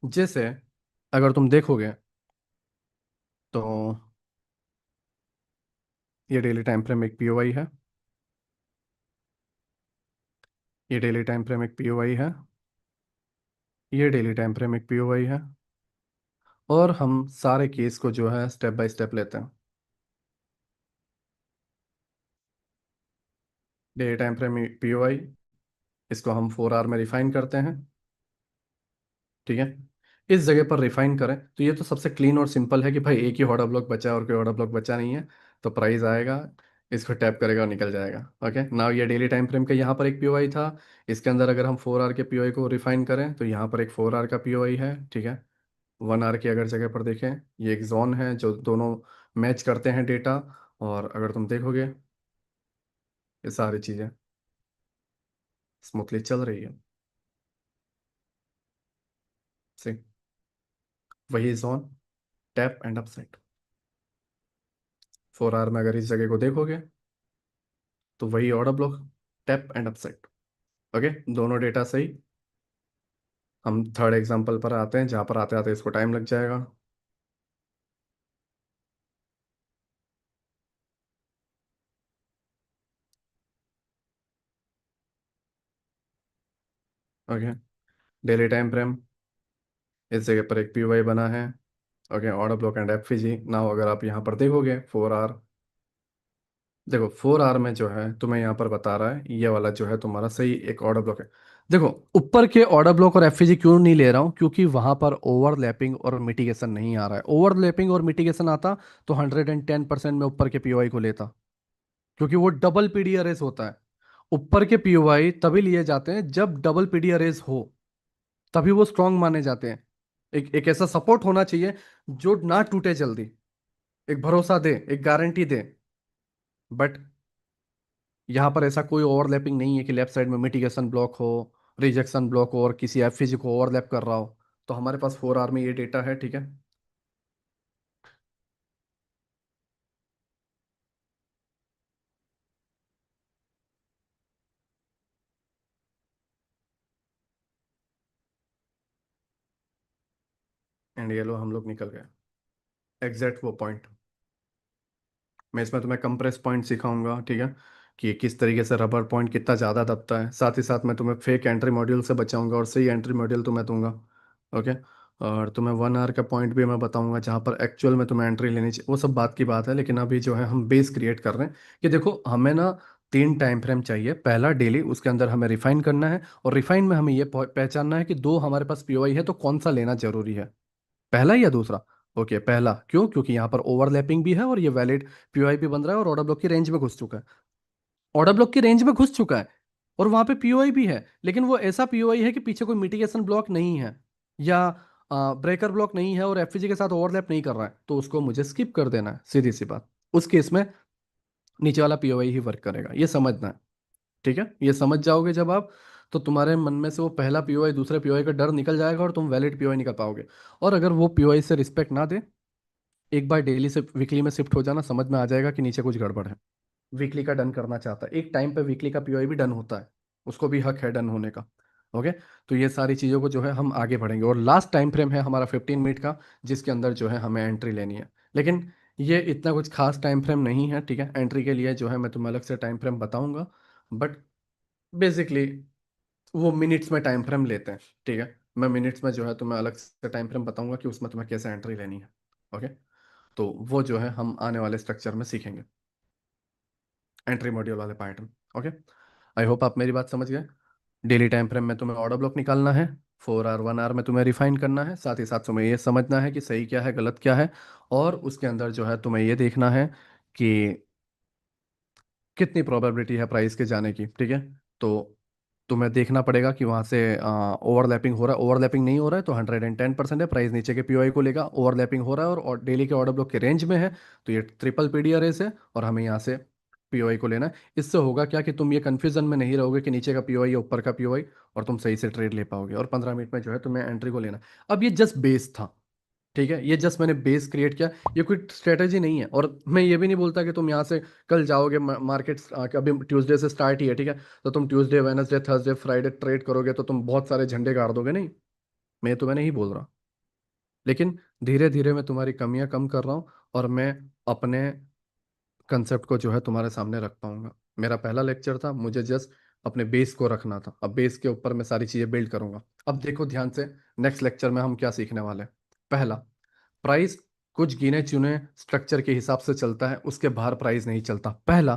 जैसे अगर तुम देखोगे, तो ये डेली टाइम फ्रेम एक पीओआई है, ये डेली टाइम फ्रेम एक पीओआई है, ये डेली टाइम फ्रेम एक पीओआई है, और हम सारे केस को जो है स्टेप बाय स्टेप लेते हैं। डेली टाइम फ्रेम पीओआई, इसको हम 4 आवर में रिफाइन करते हैं। ठीक है, इस जगह पर रिफाइन करें तो ये तो सबसे क्लीन और सिंपल है कि भाई एक ही ऑर्डर ब्लॉक बचा है और कोई ऑर्डर ब्लॉक बचा नहीं है। तो प्राइस आएगा, इसको टैप करेगा और निकल जाएगा। ओके, नाउ ये डेली टाइम फ्रेम का यहाँ पर एक पीओआई था, इसके अंदर अगर हम 4 आवर के पीओआई को रिफाइन करें तो यहाँ पर एक 4 आवर का पीओआई है। ठीक है, 1 आवर की अगर जगह पर देखें, ये एक जोन है जो दोनों मैच करते हैं डेटा। और अगर तुम देखोगे, ये सारी चीज़ें स्मूथली चल रही है। सी, वही जोन, टैप एंड अपसाइड। 4 आवर में अगर इस जगह को देखोगे, तो वही order block, tap and upside. Okay, दोनों डेटा सही। हम थर्ड एग्जांपल पर आते हैं, जहाँ पर आते आते इसको टाइम लग जाएगा। ओके, डेली टाइम फ्रेम, इस जगह पर एक पीओआई बना है। Okay, order block and FPG now, अगर आप यहाँ पर देखोगे 4 आवर, देखो 4 आवर में जो है तुम्हें यहाँ पर बता रहा है, ये वाला जो है तुम्हारा सही एक ऑर्डर ब्लॉक है। देखो, ऊपर के ऑर्डर ब्लॉक और एफपीजी क्यों नहीं ले रहा हूँ, क्योंकि वहां पर ओवरलैपिंग और मिटिगेशन नहीं आ रहा है। ओवरलैपिंग और मिटिगेशन आता तो 110% में ऊपर के पीओआई को लेता, क्योंकि वो डबल पीडी अरेज होता है। ऊपर के पीओआई तभी लिए जाते हैं जब डबल पीडी अरेज हो, तभी वो स्ट्रांग माने जाते हैं। एक ऐसा सपोर्ट होना चाहिए जो ना टूटे जल्दी, एक भरोसा दे, एक गारंटी दे। बट यहाँ पर ऐसा कोई ओवरलैपिंग नहीं है कि लेफ्ट साइड में मिटिगेशन ब्लॉक हो, रिजेक्शन ब्लॉक हो और किसी एफईजी को ओवरलैप कर रहा हो। तो हमारे पास 4 आवर में ये डेटा है, ठीक है। एंड ये लो, हम लोग निकल गए एग्जैक्ट वो पॉइंट। मैं इसमें तुम्हें कंप्रेस पॉइंट सिखाऊंगा, ठीक है, कि किस तरीके से रबर पॉइंट कितना ज़्यादा दबता है। साथ ही साथ मैं तुम्हें फेक एंट्री मॉड्यूल से बचाऊंगा और सही एंट्री मॉड्यूल तुम्हें दूंगा। ओके। और तुम्हें 1 आवर का पॉइंट भी मैं बताऊंगा जहाँ पर एक्चुअल में तुम्हें एंट्री लेनी चाहिए। वो सब बात की बात है, लेकिन अभी जो है हम बेस क्रिएट कर रहे हैं कि देखो, हमें ना 3 टाइम फ्रेम चाहिए। पहला डेली, उसके अंदर हमें रिफाइन करना है, और रिफाइन में हमें ये पहचानना है कि दो हमारे पास पीओआई है तो कौन सा लेना जरूरी है, पहला या दूसरा। ओके, पहला क्यों, क्योंकि यहाँ पर ओवरलैपिंग भी है और ये वैलिड पीओआई भी बन रहा है और ऑर्डर ब्लॉक की रेंज में घुस चुका है। ऑर्डर ब्लॉक की रेंज में घुस चुका है और वहां पे पीओआई भी है, लेकिन वो ऐसा पीओआई है कि पीछे कोई मिटिगेशन ब्लॉक नहीं है या ब्रेकर ब्लॉक नहीं है और एफपीजी के साथ ओवरलैप नहीं कर रहा है, तो उसको मुझे स्किप कर देना है, सीधी सी बात। उस केस में नीचे वाला पीओआई ही वर्क करेगा, ये समझना है। ठीक है, ये समझ जाओगे जब आप, तो तुम्हारे मन में से वो पहला पीओआई दूसरे पीओआई का डर निकल जाएगा और तुम वैलिड पीओआई निकल पाओगे। और अगर वो पीओआई से रिस्पेक्ट ना दे, एक बार डेली से वीकली में शिफ्ट हो जाना, समझ में आ जाएगा कि नीचे कुछ गड़बड़ है। वीकली का डन करना चाहता है, एक टाइम पे वीकली का पीओआई भी डन होता है, उसको भी हक है डन होने का। ओके। तो ये सारी चीज़ों को जो है हम आगे बढ़ेंगे, और लास्ट टाइम फ्रेम है हमारा 15 मिनट का, जिसके अंदर जो है हमें एंट्री लेनी है। लेकिन ये इतना कुछ खास टाइम फ्रेम नहीं है, ठीक है। एंट्री के लिए जो है मैं तुम्हें अलग से टाइम फ्रेम बताऊंगा, बट बेसिकली वो मिनट्स में टाइम फ्रेम लेते हैं, ठीक है। मैं मिनट्स में जो है तुम्हें अलग से टाइम फ्रेम बताऊंगा कि उसमें तुम्हें कैसे एंट्री लेनी है। ओके। तो वो जो है हम आने वाले स्ट्रक्चर में सीखेंगे, एंट्री मॉड्यूल वाले पार्ट में। ओके। आई होप आप मेरी बात समझ गए। डेली टाइम फ्रेम में तुम्हें ऑर्डर ब्लॉक निकालना है, 4 आवर 1 आवर में तुम्हें रिफाइन करना है, साथ ही साथ तुम्हें ये समझना है कि सही क्या है गलत क्या है, और उसके अंदर जो है तुम्हें ये देखना है कि कितनी प्रोबेबिलिटी है प्राइस के जाने की, ठीक है। तो तुम्हें देखना पड़ेगा कि वहां से ओवरलैपिंग हो रहा है, ओवरलैपिंग नहीं हो रहा है तो 110% है, प्राइस नीचे के पीओआई को लेगा। ओवरलैपिंग हो रहा है और डेली के ऑर्डर ब्लॉक के रेंज में है, तो ये ट्रिपल पीडी अरेस है और हमें यहाँ से पीओआई को लेना है। इससे होगा क्या कि तुम ये कंफ्यूजन में नहीं रहोगे कि नीचे का पीओआई या ऊपर का पीओआई, और तुम सही से ट्रेड ले पाओगे, और 15 मिनट में जो है तुम्हें एंट्री को लेना है। अब ये जस्ट बेस था, ठीक है, ये जस्ट मैंने बेस क्रिएट किया, ये कोई स्ट्रेटेजी नहीं है। और मैं ये भी नहीं बोलता कि तुम यहाँ से कल जाओगे मार्केट, अभी ट्यूसडे से स्टार्ट ही है, ठीक है, तो तुम Tuesday Wednesday Thursday Friday trade करोगे तो तुम बहुत सारे झंडे गाड़ दोगे, नहीं, मैं तुम्हें नहीं बोल रहा। लेकिन धीरे धीरे मैं तुम्हारी कमियां कम कर रहा हूँ, और मैं अपने कंसेप्ट को जो है तुम्हारे सामने रख पाऊंगा। मेरा पहला लेक्चर था, मुझे जस्ट अपने बेस को रखना था, अब बेस के ऊपर मैं सारी चीजें बिल्ड करूंगा। अब देखो ध्यान से, नेक्स्ट लेक्चर में हम क्या सीखने वाले हैं। पहला, प्राइस कुछ गिने चुने स्ट्रक्चर के हिसाब से चलता है, उसके बाहर प्राइस नहीं चलता। पहला,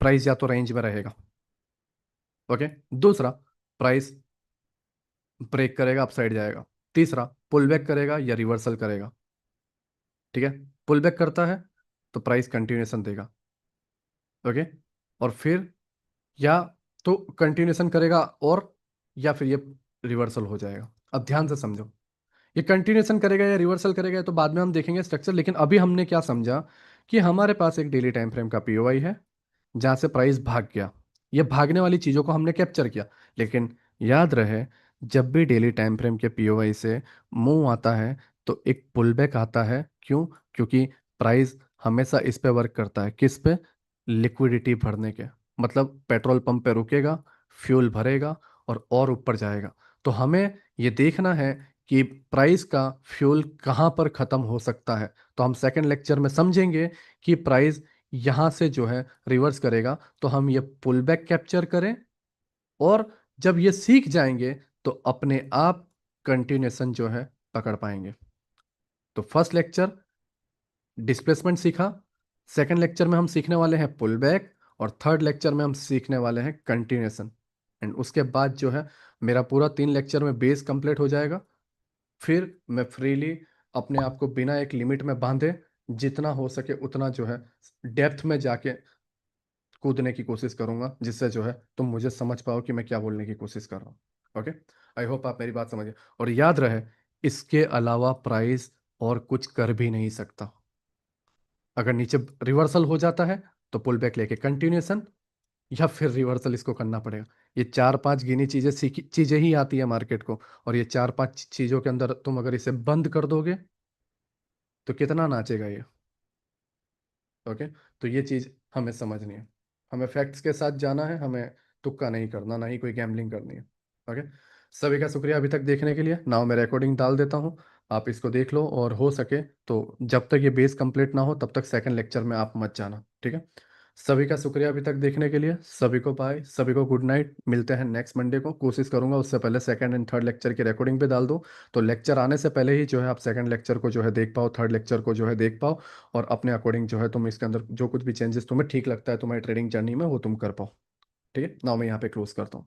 प्राइस या तो रेंज में रहेगा। ओके। दूसरा, प्राइस ब्रेक करेगा, अपसाइड जाएगा। तीसरा, पुल बैक करेगा या रिवर्सल करेगा, ठीक है। पुल बैक करता है तो प्राइस कंटिन्यूएशन देगा। ओके। और फिर या तो कंटिन्यूएशन करेगा, और या फिर ये रिवर्सल हो जाएगा। अब ध्यान से समझो, ये कंटिन्यूएशन करेगा या रिवर्सल करेगा तो बाद में हम देखेंगे स्ट्रक्चर, लेकिन अभी हमने क्या समझा कि हमारे पास एक डेली टाइम फ्रेम का पीओआई है जहां से प्राइस भाग गया। ये भागने वाली चीजों को हमने कैप्चर किया। लेकिन याद रहे, जब भी डेली टाइम फ्रेम के पीओआई से मूव आता है तो एक पुल बैक आता है। क्यों? क्योंकि प्राइस हमेशा इस पे वर्क करता है, किस पे? लिक्विडिटी भरने के, मतलब पेट्रोल पंप पे रुकेगा, फ्यूल भरेगा, और ऊपर जाएगा। तो हमें ये देखना है कि प्राइस का फ्यूल कहाँ पर ख़त्म हो सकता है। तो हम सेकंड लेक्चर में समझेंगे कि प्राइस यहाँ से जो है रिवर्स करेगा, तो हम ये पुल बैक कैप्चर करें, और जब ये सीख जाएंगे तो अपने आप कंटिन्यूएशन जो है पकड़ पाएंगे। तो फर्स्ट लेक्चर डिस्प्लेसमेंट सीखा, सेकंड लेक्चर में हम सीखने वाले हैं पुल बैक, और थर्ड लेक्चर में हम सीखने वाले हैं कंटिन्यूएशन। एंड उसके बाद जो है मेरा पूरा 3 लेक्चर में बेस कंप्लीट हो जाएगा। फिर मैं फ्रीली अपने आप को बिना एक लिमिट में बांधे जितना हो सके उतना जो है डेप्थ में जाके कूदने की कोशिश करूंगा, जिससे जो है तुम मुझे समझ पाओ कि मैं क्या बोलने की कोशिश कर रहा हूँ। ओके, आई होप आप मेरी बात समझे। और याद रहे, इसके अलावा प्राइस और कुछ कर भी नहीं सकता। अगर नीचे रिवर्सल हो जाता है तो पुल बैक लेके कंटिन्यूएशन, या फिर रिवर्सल इसको करना पड़ेगा। ये 4-5 गिनी चीजें सीखी चीजें ही आती है मार्केट को, और ये 4-5 चीजों के अंदर तुम अगर इसे बंद कर दोगे तो कितना नाचेगा ये। ओके, तो ये चीज हमें समझनी है। हमें फैक्ट्स के साथ जाना है, हमें तुक्का नहीं करना, ना ही कोई गैम्बलिंग करनी है। ओके, सभी का शुक्रिया अभी तक देखने के लिए। नाउ मैं रिकॉर्डिंग डाल देता हूँ, आप इसको देख लो, और हो सके तो जब तक ये बेस कंप्लीट ना हो तब तक सेकंड लेक्चर में आप मत जाना, ठीक है। सभी का शुक्रिया अभी तक देखने के लिए। सभी को बाय, सभी को गुड नाइट। मिलते हैं नेक्स्ट मंडे को। कोशिश करूंगा उससे पहले सेकंड एंड थर्ड लेक्चर की रिकॉर्डिंग पे डाल दूं, तो लेक्चर आने से पहले ही जो है आप सेकंड लेक्चर को जो है देख पाओ, थर्ड लेक्चर को जो है देख पाओ, और अपने अकॉर्डिंग जो है तुम इसके अंदर जो कुछ भी चेंजेस तुम्हें ठीक लगता है तुम्हारी ट्रेडिंग जर्नी में वो तुम कर पाओ। ठीक है, नाउ मैं यहाँ पे क्लोज करता हूँ।